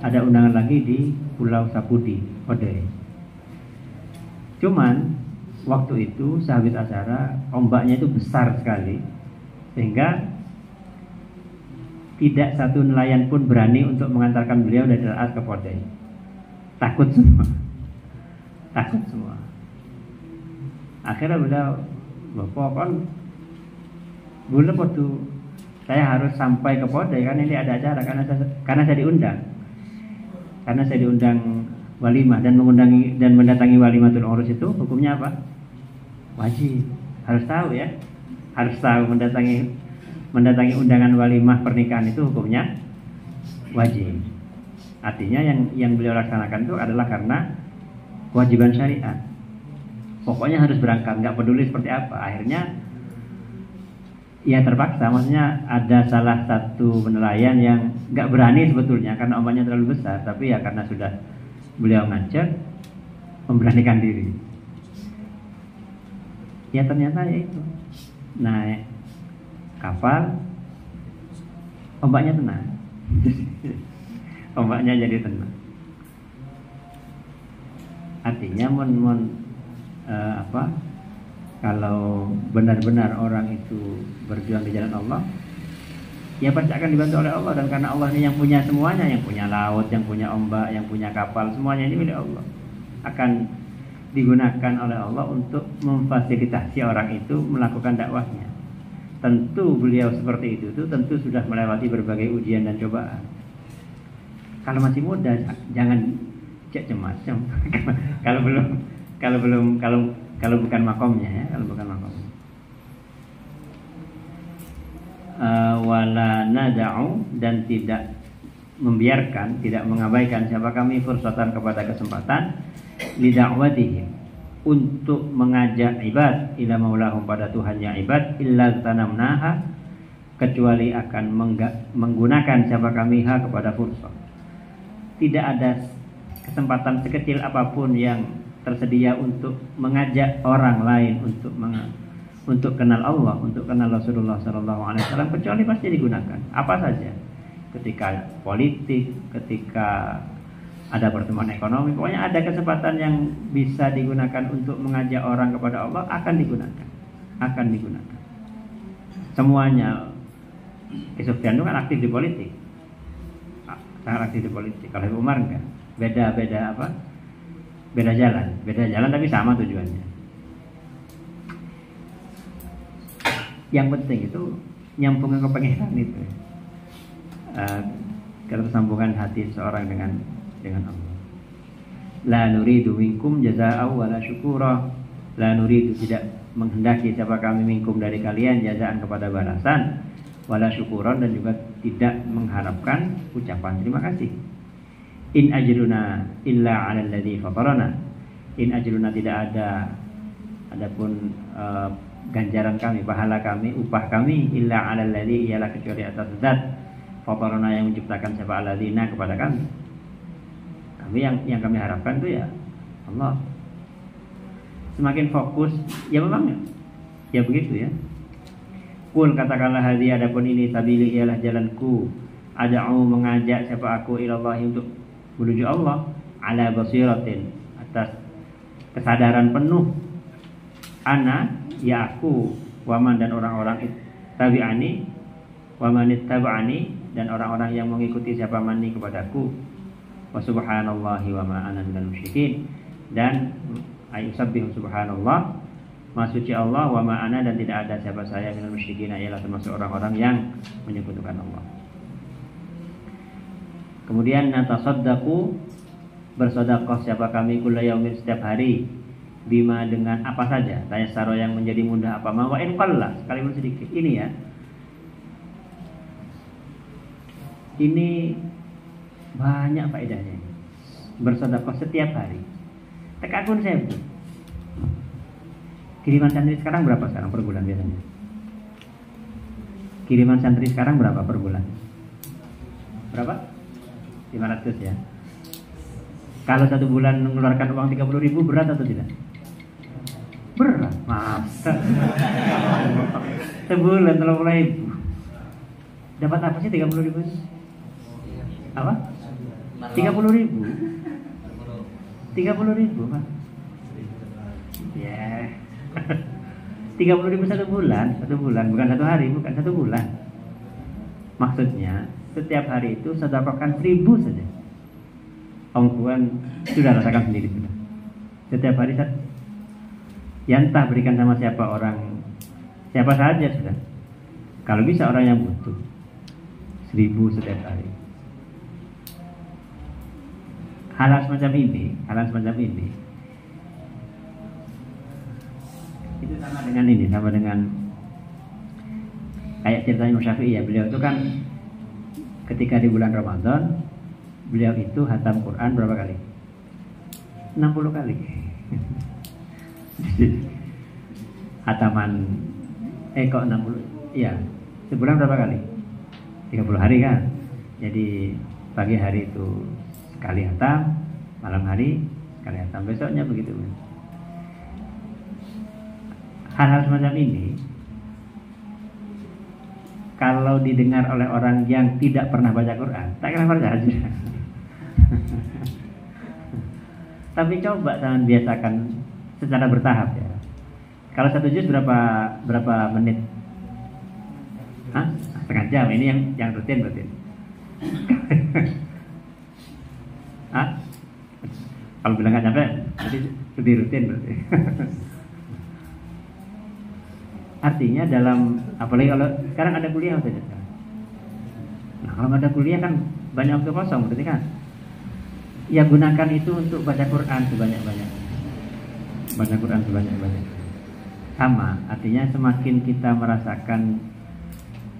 ada undangan lagi di Pulau Sapudi, Odeh. Cuman waktu itu sehabis acara ombaknya itu besar sekali, sehingga tidak satu nelayan pun berani untuk mengantarkan beliau dari Raas ke Podeh. Takut semua. Takut semua. Akhirnya beliau, Bapak kan bulan waktu saya harus sampai ke Podeh kan ini ada acara, karena saya diundang. Karena saya diundang walimah, dan mendatangi walimatul urus itu hukumnya apa? Wajib. Harus tahu ya. Harus tahu mendatangi undangan walimah pernikahan itu hukumnya wajib. Artinya yang beliau laksanakan itu adalah karena kewajiban syariat. Pokoknya harus berangkat, nggak peduli seperti apa. Akhirnya ya terpaksa. Maksudnya ada salah satu nelayan yang nggak berani sebetulnya karena ombaknya terlalu besar, tapi ya karena sudah beliau ngajak, memberanikan diri. Ya ternyata ya itu, naik kapal, ombaknya tenang. Ombaknya jadi tenang. Artinya kalau benar-benar orang itu berjuang di jalan Allah, ya pasti akan dibantu oleh Allah. Dan karena Allah ini yang punya semuanya, yang punya laut, yang punya ombak, yang punya kapal, semuanya ini milik Allah, akan digunakan oleh Allah untuk memfasilitasi orang itu melakukan dakwahnya. Tentu beliau seperti itu tentu sudah melewati berbagai ujian dan cobaan. Kalau masih muda jangan cemas. Kalau bukan makomnya ya, kalau bukan makomnya. Wala nada'u, dan tidak membiarkan, tidak mengabaikan siapa kami fursatan kepada kesempatan lida'watihim, untuk mengajak ibad ila maulahum, pada Tuhannya ibad, illa tanamnaha, kecuali akan menggunakan siapa kami ha kepada fursat. Tidak ada kesempatan sekecil apapun yang tersedia untuk mengajak orang lain untuk kenal Allah, untuk kenal Rasulullah SAW, kecuali pasti digunakan. Apa saja, ketika politik, ketika ada pertemuan ekonomi, pokoknya ada kesempatan yang bisa digunakan untuk mengajak orang kepada Allah, akan digunakan. Semuanya. Sufyan itu kan aktif di politik, sangat aktif di politik. Kalau Umar enggak, beda jalan tapi sama tujuannya. Yang penting itu nyambungkan ke pengenalan itu, ketersambungan hati seorang dengan Allah. La nuridu minkum jazaa'an wala syukura. La nuridu, tidak menghendaki siapa kami minkum dari kalian jazaan kepada balasan, wala syukuran, dan juga tidak mengharapkan ucapan terima kasih. In ajruna illa 'alal ladzi fatarana. In ajruna, tidak adapun ganjaran kami, pahala kami, upah kami, illa 'alal ladzi, ialah kecuali atas zat fatarana, yang menciptakan siapa alladzina kepada kami. Kami yang kami harapkan itu ya Allah. Semakin fokus, ya memang ya begitu ya. Kul, katakanlah, hadhi, adapun ini, sabili, ialah jalanku, ad'u, mengajak siapa aku, ilallah, untuk menuju Allah, ala basiratin, atas kesadaran penuh, ana, ya aku, waman, dan orang-orang tabi'ani, wamanit taba'ani, dan orang-orang yang mengikuti siapa mani kepadaku, wa subhanallahi wa ma ana minal musyrikin, dan ayusabbihu subhanallah, maha suci Allah, wa ma ana, dan tidak ada siapa saya minal musyrikin, ialah termasuk orang-orang yang menyekutukan Allah. Kemudian natasaddaqu, bersedekah siapa kami, kulla yaumin, setiap hari, bima, dengan apa saja, tayassara, yang menjadi mudah, apa ma wa in qalla, sekalipun sedikit. Ini ya, ini banyak faedahnya. Bersedekah setiap hari. Tekakun saya betul. Kiriman santri sekarang berapa sekarang per bulan biasanya? Kiriman santri sekarang berapa per bulan? Berapa? 500 ya. Kalau 1 bulan mengeluarkan uang 30.000 berat atau tidak? Berat, masa sebulan 30.000 dapat apa sih 30.000? Apa? 30.000? 30.000 Pak? Ya. 30.000 1 bulan, bukan 1 hari, bukan 1 bulan. Maksudnya setiap hari itu sedekahkan 1.000 saja. Ongkuan sudah rasakan sendiri sudah. Setiap hari ya entah berikan sama siapa saja sudah. Kalau bisa orang yang butuh 1.000 setiap hari. Hal semacam ini itu sama dengan kayak ceritanya Imam Syafi'i ya. Beliau itu kan ketika di bulan Ramadan beliau itu hatam Quran berapa kali? 60 kali. Hataman kok 60? Iya. Sebulan berapa kali? 30 hari kan. Jadi pagi hari itu sekali hatam, malam hari sekali hatam, besoknya begitu. Hal-hal semacam ini kalau didengar oleh orang yang tidak pernah baca Quran, tak kira baca aja. Tapi coba jangan biasakan secara bertahap ya. Kalau 1 juz berapa menit? Hah? Setengah jam. Ini yang rutin. Hah? Kalau bilang nggak capek, berarti lebih rutin berarti. Artinya dalam, apalagi kalau sekarang ada kuliah saja. Nah kalau ada kuliah kan banyak waktu kosong berarti kan. Ya gunakan itu untuk baca Quran sebanyak-banyak. Baca Quran sebanyak-banyak. Sama, artinya semakin kita merasakan,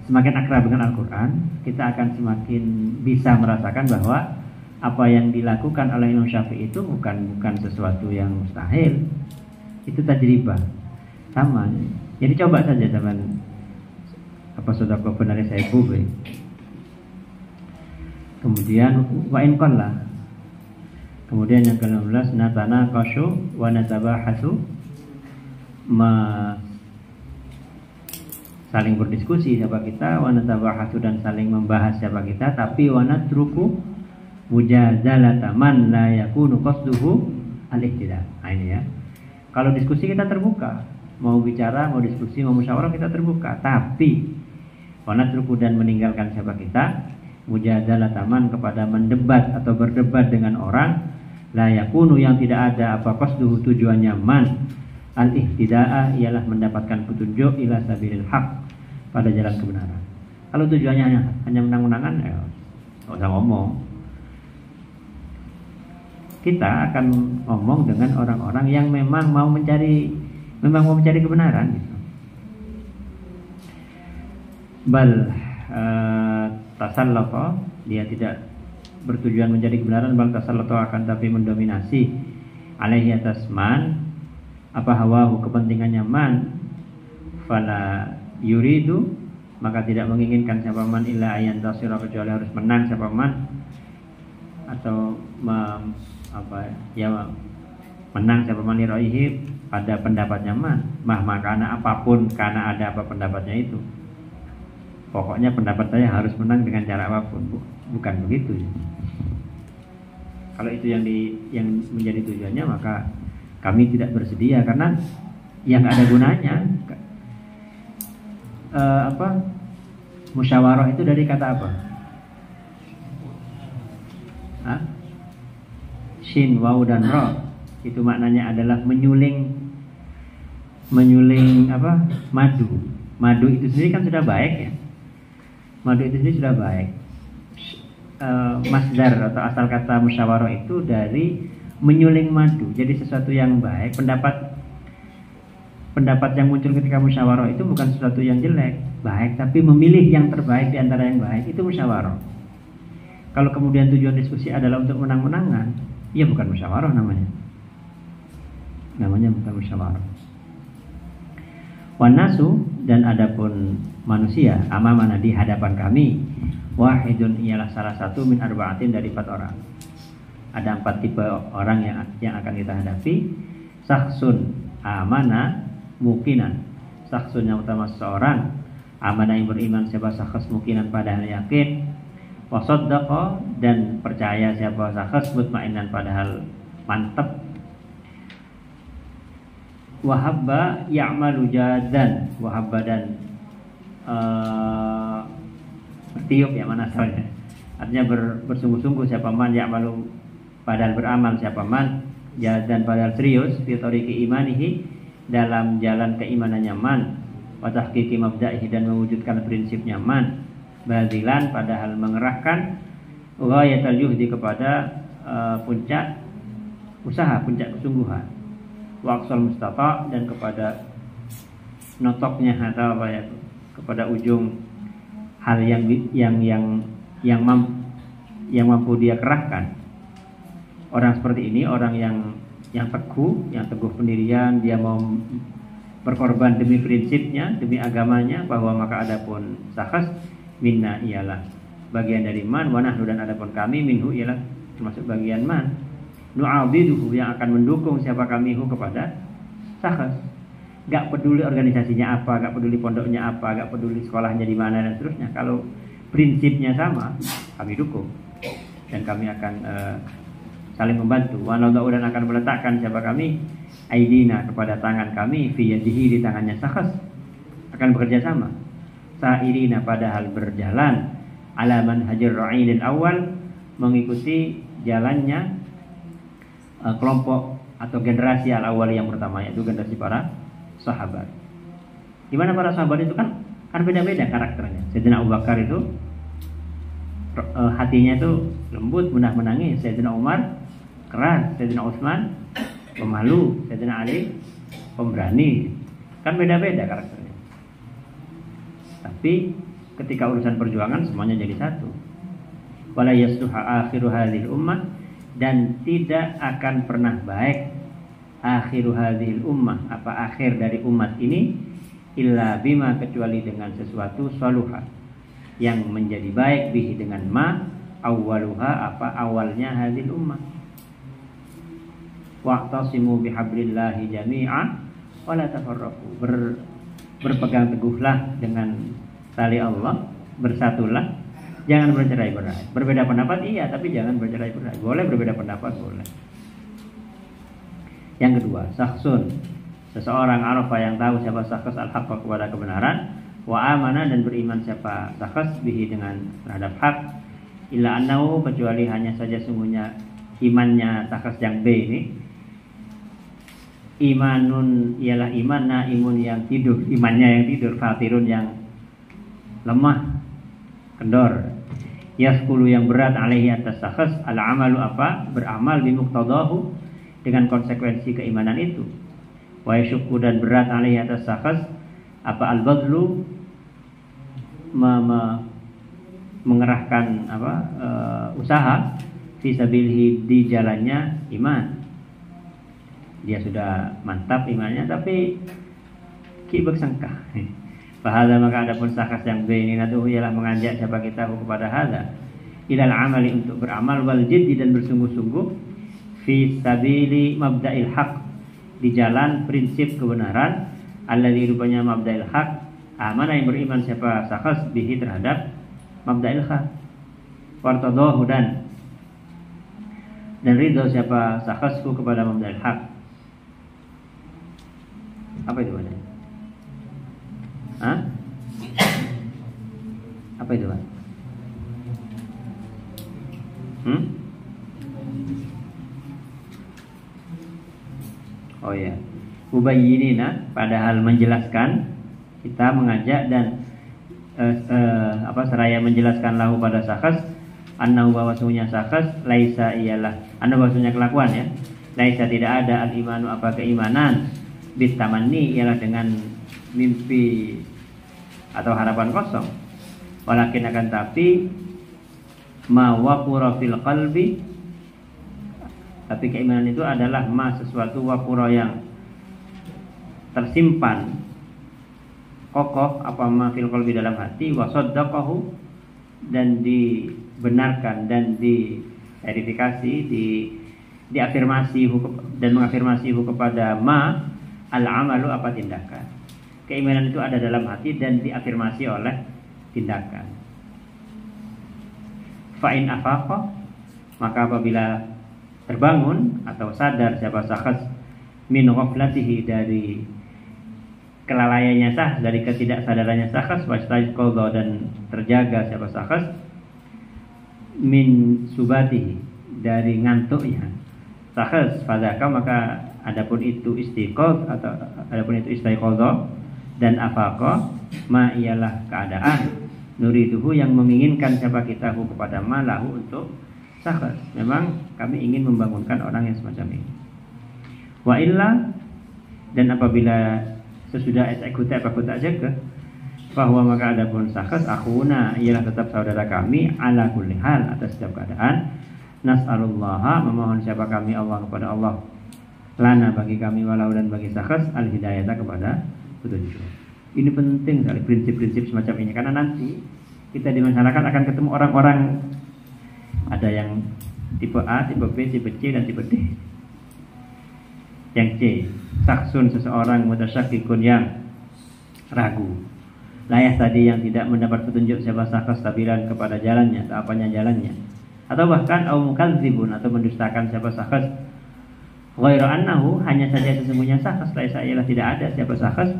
semakin akrab dengan Al-Quran, kita akan semakin bisa merasakan bahwa apa yang dilakukan oleh Imam Syafi'i itu bukan sesuatu yang mustahil. Itu tajribah. Sama. Jadi coba saja teman sedekah benar saya buat. Kemudian wa'in qalla. Kemudian yang ke-16 natana qasyu wa natabahasu, saling berdiskusi siapa kita, wa natabahasu dan saling membahas siapa kita, tapi wa natruku mujadalata man la yakunu qasduhu al-ihtida. Nah ini ya. Kalau diskusi kita terbuka, mau bicara, mau diskusi, mau musyawarah kita terbuka, tapi wa natruku dan meninggalkan siapa kita, mujadalata man kepada mendebat atau berdebat dengan orang la yakunu yang tidak ada apa qasduhu tujuannya man al-ihtida'a ialah mendapatkan petunjuk ila sabilil haq pada jalan kebenaran. Kalau tujuannya hanya menang-menangan ya enggak usah ngomong. Kita akan ngomong dengan orang-orang yang memang mau mencari kebenaran gitu. Bal tasallaqa, dia tidak bertujuan menjadi kebenaran, bal tasallaqa akan tapi mendominasi alaihi atas man apa hawahu kepentingannya man, fala yuridu maka tidak menginginkan siapa man illa ayan tasira kecuali harus menang siapa man, atau menang siapa man liraihi pada pendapatnya man, makana apapun karena ada apa pendapatnya itu. Pokoknya pendapat saya harus menang dengan cara apapun, bukan begitu. Kalau itu yang menjadi tujuannya maka kami tidak bersedia, karena yang ada gunanya. Musyawarah itu dari kata apa? Shin, waw dan ro. Itu maknanya adalah menyuling madu. Madu itu sendiri kan sudah baik ya. Madu itu sendiri sudah baik. Masdar atau asal kata musyawarah itu dari menyuling madu, jadi sesuatu yang baik. Pendapat yang muncul ketika musyawarah itu bukan sesuatu yang jelek, baik, tapi memilih yang terbaik di antara yang baik, itu musyawarah. Kalau kemudian tujuan diskusi adalah untuk menang-menangan, ya bukan musyawarah namanya bukan musyawarah. Wan nasu, dan adapun manusia amamana di hadapan kami, wahidun ialah salah satu min arba'atin dari 4 orang. Ada 4 tipe orang yang akan kita hadapi. Saksun amana mukinan. Saksun yang utama seseorang, amana yang beriman siapa sakhs, mukinan padahal yakin, wasaddaqa dan percaya siapa sakhs, mutmainan padahal mantap, wahabba ya'malu jadan, wahabba dan bertiup ya mana soalnya. Artinya bersungguh-sungguh siapa man ya'malu padahal beramal siapa man jadan padahal serius fi tariqi imanihi dalam jalan keimanannya man, wa tahqiqi mabda'ihi dan mewujudkan prinsipnya man, badzilan padahal mengerahkan ghayatul juhdi kepada puncak usaha, puncak kesungguhan, wa aqsal mustata dan kepada notoknya atau apa ya, kepada ujung hal yang mampu dia kerahkan. Orang seperti ini orang yang teguh pendirian, dia mau berkorban demi prinsipnya, demi agamanya, bahwa maka adapun sakhs minna ialah bagian dari man, wa nahnu dan adapun kami minhu ialah termasuk bagian man, nu'abiduhu yang akan mendukung siapa kami hu kepada sakhs. Gak peduli organisasinya apa, gak peduli pondoknya apa, gak peduli sekolahnya di mana dan seterusnya. Kalau prinsipnya sama, kami dukung dan kami akan saling membantu. Wa nadau dan akan meletakkan siapa kami aidina kepada tangan kami, fi yadihi di tangannya sakhs, akan bekerja sama. Sa'irina padahal berjalan, ala manhajir ra'idil awal mengikuti jalannya kelompok atau generasi al-awwal yang pertama, yaitu generasi para sahabat. Gimana para sahabat itu kan beda-beda karakternya. Sayyidina Abu Bakar itu hatinya itu lembut, mudah menangis. Sayyidina Umar keras, Sayyidina Utsman pemalu, Sayyidina Ali pemberani. Kan beda-beda karakternya. Tapi ketika urusan perjuangan semuanya jadi satu. Wala yasluha akhiru hadhil ummah dan tidak akan pernah baik akhiru hadhil ummah, apa akhir dari umat ini, illa bima kecuali dengan sesuatu saluha yang menjadi baik, bihi dengan ma, awwaluha apa awalnya hadhil ummah. Wa'tasimu bihablillahi jami'a wa la tafarraqu. Berpegang teguhlah dengan tali Allah, bersatulah, jangan bercerai-berai. Berbeda pendapat iya, tapi jangan bercerai-berai. Boleh berbeda pendapat, boleh. Yang kedua, sakhsun, seseorang arafa yang tahu siapa sakhs al-haqqa kepada kebenaran, wa amana dan beriman siapa sakhs bihi dengan terhadap hak, illa annahu kecuali hanya saja sungguhnya imannya sakhs yang B ini, imanun ialah iman naimun yang tidur, imannya yang tidur, fatirun yang lemah, kendor, yaskulu yang berat alaihi atas sakhs, al-amalu apa beramal bimuqtadahu dengan konsekuensi keimanan itu, wa yasyukku dan berat alaihi atas sakhs apa al-badlu mengerahkan apa usaha fi sabilihi di jalannya iman. Dia sudah mantap imannya tapi kibek sangka. Fahadha maka adapun sakhs yang B ini natuhu ialah mengajak siapa kita kepada hadza ilal amali untuk beramal, wal jiddi dan bersungguh-sungguh, fi sabili mabda'il haq di jalan prinsip kebenaran, alladzi rupanya mabda'il haq amana yang beriman siapa sakhs bihi terhadap mabda'il haq, wartadahu dan ridho siapa sakhsku kepada mabda'il haq. Apa itu Pak? Hah? Apa itu Pak? Oh ya, mubayyinina padahal menjelaskan, kita mengajak dan seraya menjelaskan lahu pada sakhs, annahu bahwasanya sakhs laisa ialah annahu bahwasanya kelakuan ya, laisa tidak ada al-imanu apa keimanan, bitamanni ialah dengan mimpi atau harapan kosong, walakin akan tapi ma waqura fil qalbi, tapi keimanan itu adalah ma sesuatu waqura yang tersimpan kokoh apa ma fil qalbi dalam hati, wa saddaqahu dan dibenarkan dan verifikasi, diafirmasi dan mengafirmasi kepada ma al-amalu apa tindakan. Keimanan itu ada dalam hati dan diafirmasi oleh tindakan. Fa'in afaqa, maka apabila terbangun atau sadar siapa syakhs min ghaflatihi dari kelalaiannya dari ketidaksadarannya syakhs, wastaiqadha dan terjaga siapa syakhs min subatihi dari ngantuknya syakhs, fadzaka maka adapun itu istiqadh atau adapun itu istaiqadha dan afaqa ma ialah keadaan nuriduhu yang menginginkan siapa kita kepada malahu untuk syakhs. Memang kami ingin membangunkan orang yang semacam ini. Wa illa, dan apabila sesudah eksekusi apa tak jaga, bahwa maka adapun syakhs akhuna ialah tetap saudara kami ala kulli hal atas setiap keadaan. Nas'alullaha, memohon siapa kami Allah kepada Allah, lana bagi kami walau dan bagi syakhs al hidayata kepada petunjuk. Ini penting sekali prinsip-prinsip semacam ini, karena nanti kita di masyarakat akan ketemu orang-orang, ada yang tipe A, tipe B, tipe C dan tipe D. Yang C, saksun seseorang mutasyakikun yang ragu, layah tadi yang tidak mendapat petunjuk siapa syakhs tabilan kepada jalannya atau apanya jalannya, atau bahkan au mukadzibun atau mendustakan siapa syakhs, ghairu annahu hanya saja sesungguhnya syakhs laisa ialah tidak ada siapa syakhs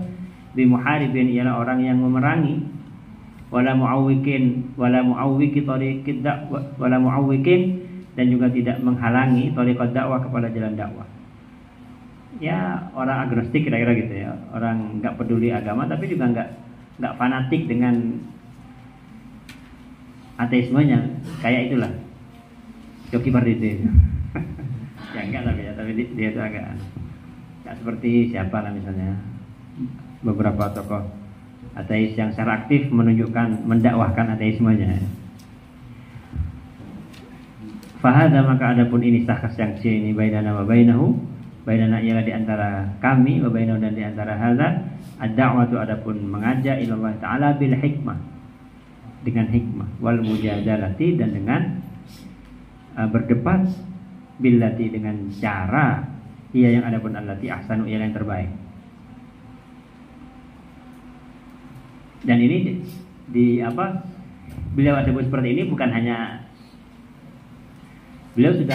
bi muharibin ialah orang yang memerangi, wala muawwikin wala muawwiki tariqid dakwah wala muawwikin dan juga tidak menghalangi tariqad dakwah kepada jalan dakwah. Ya orang agnostik kira-kira gitu ya, orang nggak peduli agama tapi juga nggak fanatik dengan ateismenya, kayak itulah Coki Pardede. Ya enggak tapi dia itu agak nggak seperti siapa lah misalnya beberapa tokoh ateis yang secara aktif mendakwahkan ateismenya. Fahada maka adapun ini syakhs yang C ini bainana wa bainahu, bainana ialah di antara kami, wa bainahu dan di antara hadza ad-da'watu adapun mengajak ila Allah taala bil hikmah, dengan hikmah, wal mujadalati dan dengan berdebat, billati dengan cara ia yang adapun allati ahsanu ia yang terbaik. Dan ini beliau sebut seperti ini bukan hanya beliau sudah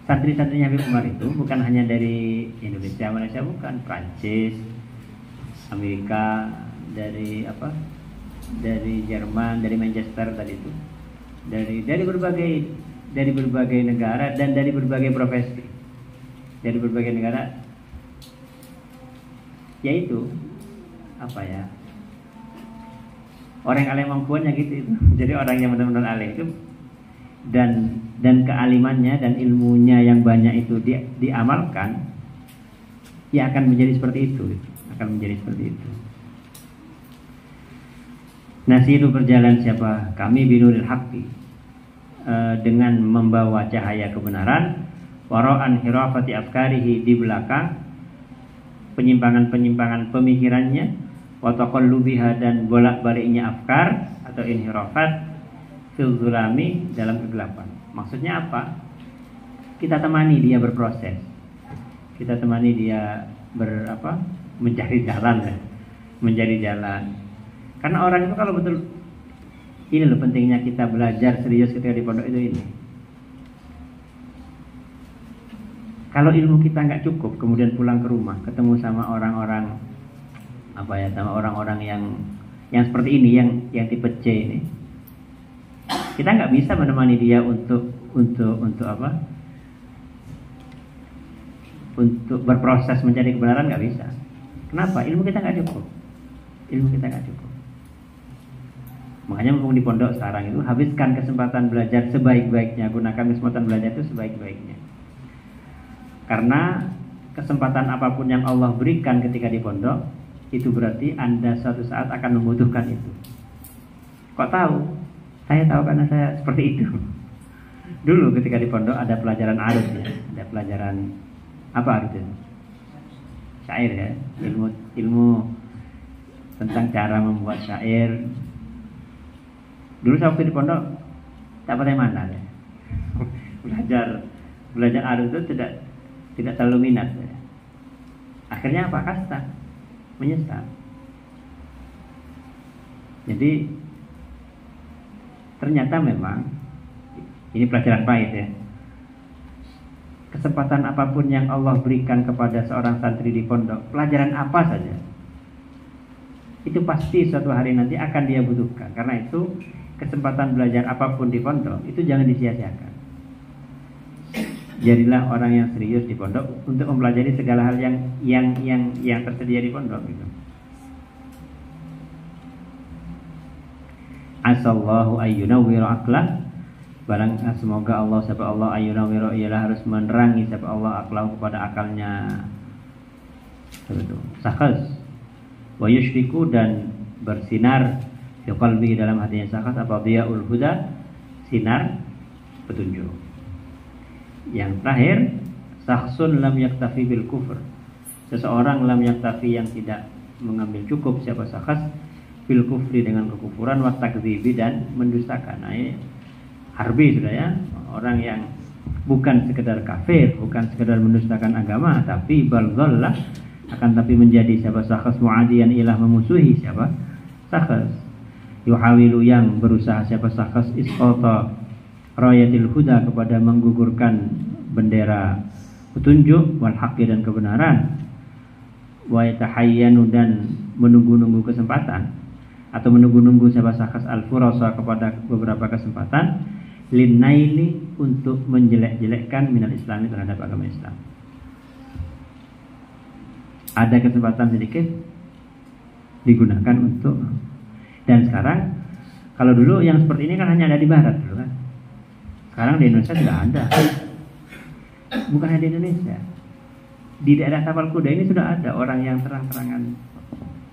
santri-santrinya Habib Umar itu bukan hanya dari Indonesia, Malaysia bukan, Prancis, Amerika, dari Jerman, dari Manchester tadi itu, dari berbagai negara dan dari berbagai profesi, dari berbagai negara, yaitu orang yang alim mampuannya gitu itu. Jadi orang yang benar-benar alim itu dan kealimannya dan ilmunya yang banyak itu diamalkan, ya akan menjadi seperti itu, Nasiru berjalan siapa kami binuril haqqi, dengan membawa cahaya kebenaran, wara'an hirafati afkarihi di belakang penyimpangan-penyimpangan pemikirannya, wa taqallubiha dan bolak-baliknya afkar atau inhirafat fil zulami dalam kegelapan. Maksudnya apa? Kita temani dia berproses. Kita temani dia mencari jalan. Karena orang itu kalau betul ini loh pentingnya kita belajar serius ketika di pondok itu ini. Kalau ilmu kita nggak cukup, kemudian pulang ke rumah ketemu sama orang-orang sama orang-orang yang seperti ini, yang tipe C ini, kita nggak bisa menemani dia untuk berproses mencari kebenaran, nggak bisa. Kenapa? Ilmu kita nggak cukup. Makanya mumpung di pondok sekarang itu habiskan kesempatan belajar sebaik-baiknya, gunakan kesempatan belajar itu sebaik-baiknya. Karena kesempatan apapun yang Allah berikan ketika di pondok, itu berarti Anda suatu saat akan membutuhkan itu. Kok tahu? Saya tahu karena saya seperti itu. Dulu ketika di pondok ada pelajaran arut ya, ada pelajaran apa arut itu? Syair ya, ilmu tentang cara membuat syair. Dulu saya waktu di pondok tak pandai mana ya. belajar arus itu tidak terlalu minat. Akhirnya apa? Kasta, menyesal. Jadi ternyata memang ini pelajaran pahit ya. Kesempatan apapun yang Allah berikan kepada seorang santri di pondok, pelajaran apa saja, itu pasti suatu hari nanti akan dia butuhkan. Karena itu kesempatan belajar apapun di pondok itu jangan disia-siakan. Jadilah orang yang serius di pondok untuk mempelajari segala hal yang tersedia di pondok gitu. Asallahu ayyunawwiru aqlah. Barang semoga Allah ayyunawwiru, ialah harus menerangi Allah aqlahu kepada akalnya. Betul. Sakhas wa yushriku, dan bersinar fi qalbi, dalam hatinya sakhas apa? Diyaul huda, sinar petunjuk. Yang terakhir, sakhsun lam yaktafi bil kufr. Seseorang lam yaktafi, yang tidak mengambil cukup siapa sakhas bil kufri, dengan kekufuran, wa takdzibi, dan mendustakan. Nah, ini harbi sudah ya, orang yang bukan sekedar kafir, bukan sekedar mendustakan agama, tapi bal dhalla, akan tapi menjadi siapa sakhas muadiyan, ilah memusuhi siapa sakhas. Yuhawilu, yang berusaha siapa sakhas isqata rayatil huda, kepada menggugurkan bendera petunjuk, wal haqqi, dan kebenaran, wa yatahayyanu, dan menunggu-nunggu kesempatan atau menunggu-nunggu siapa sakhas al furasa, kepada beberapa kesempatan, linnaili, untuk menjelek-jelekkan minal islami, terhadap agama Islam. Ada kesempatan sedikit digunakan untuk. Dan sekarang, kalau dulu yang seperti ini kan hanya ada di barat dulu kan. Sekarang di Indonesia sudah ada. Bukan hanya di Indonesia, di daerah Tapal Kuda ini sudah ada orang yang terang-terangan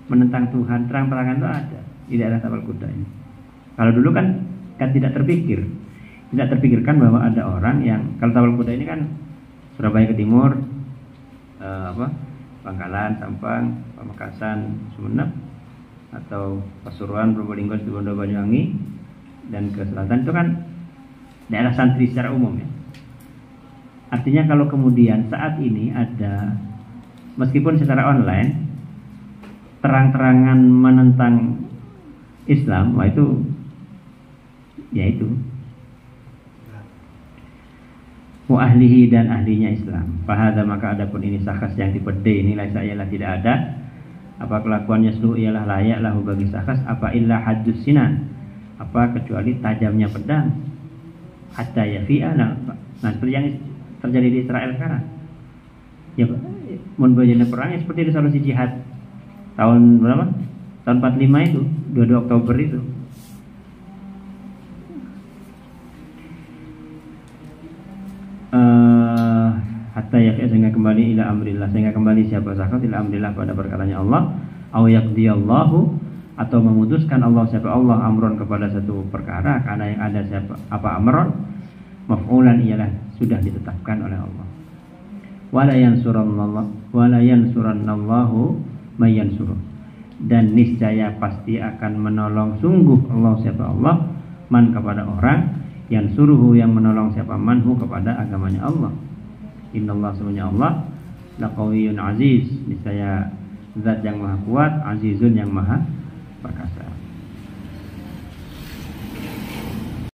menentang Tuhan. Terang-terangan itu ada di daerah Tapal Kuda ini. Kalau dulu kan tidak terpikirkan bahwa ada orang yang, kalau Tapal Kuda ini kan Surabaya ke timur, Bangkalan, Sampang, Pamekasan, Sumeneb, atau Pasuruan, Probolinggo, Situbondo, Banyuwangi, dan ke selatan itu kan daerah santri secara umum ya. Artinya kalau kemudian saat ini ada, meskipun secara online, terang-terangan menentang Islam, wah itu ya itu wa ahlihi, dan ahlinya Islam. Fahadha, maka adapun ini sakhas yang dipede ini, laisa, ialah tidak ada apa kelakuannya selu, ialah layak lahu bagi sakhas apa illa haddus sinan, apa kecuali tajamnya pedang, hatta yafi'a. Nah seperti yang terjadi di Israel sekarang ya, menbajanya perang ya, seperti resolusi jihad tahun berapa? Tahun 45 itu, 22 Oktober itu. Hatta yafi'a, sehingga kembali ila amrillah, sehingga kembali siapa sahabat ila amrillah, pada perkaranya Allah, au yaqdiyallahu, atau memutuskan Allah siapa Allah amron, kepada satu perkara, karena yang ada siapa apa amron, maf'ulan, ialah sudah ditetapkan oleh Allah. Wala yansurannallahu may yansuruh, dan niscaya pasti akan menolong sungguh Allah siapa Allah, man, kepada orang, yang suruhu, yang menolong siapa manhu, kepada agamanya Allah. Innallah, semuanya Allah, laqawiyyun aziz, niscaya zat yang maha kuat, azizun, yang maha perkasa.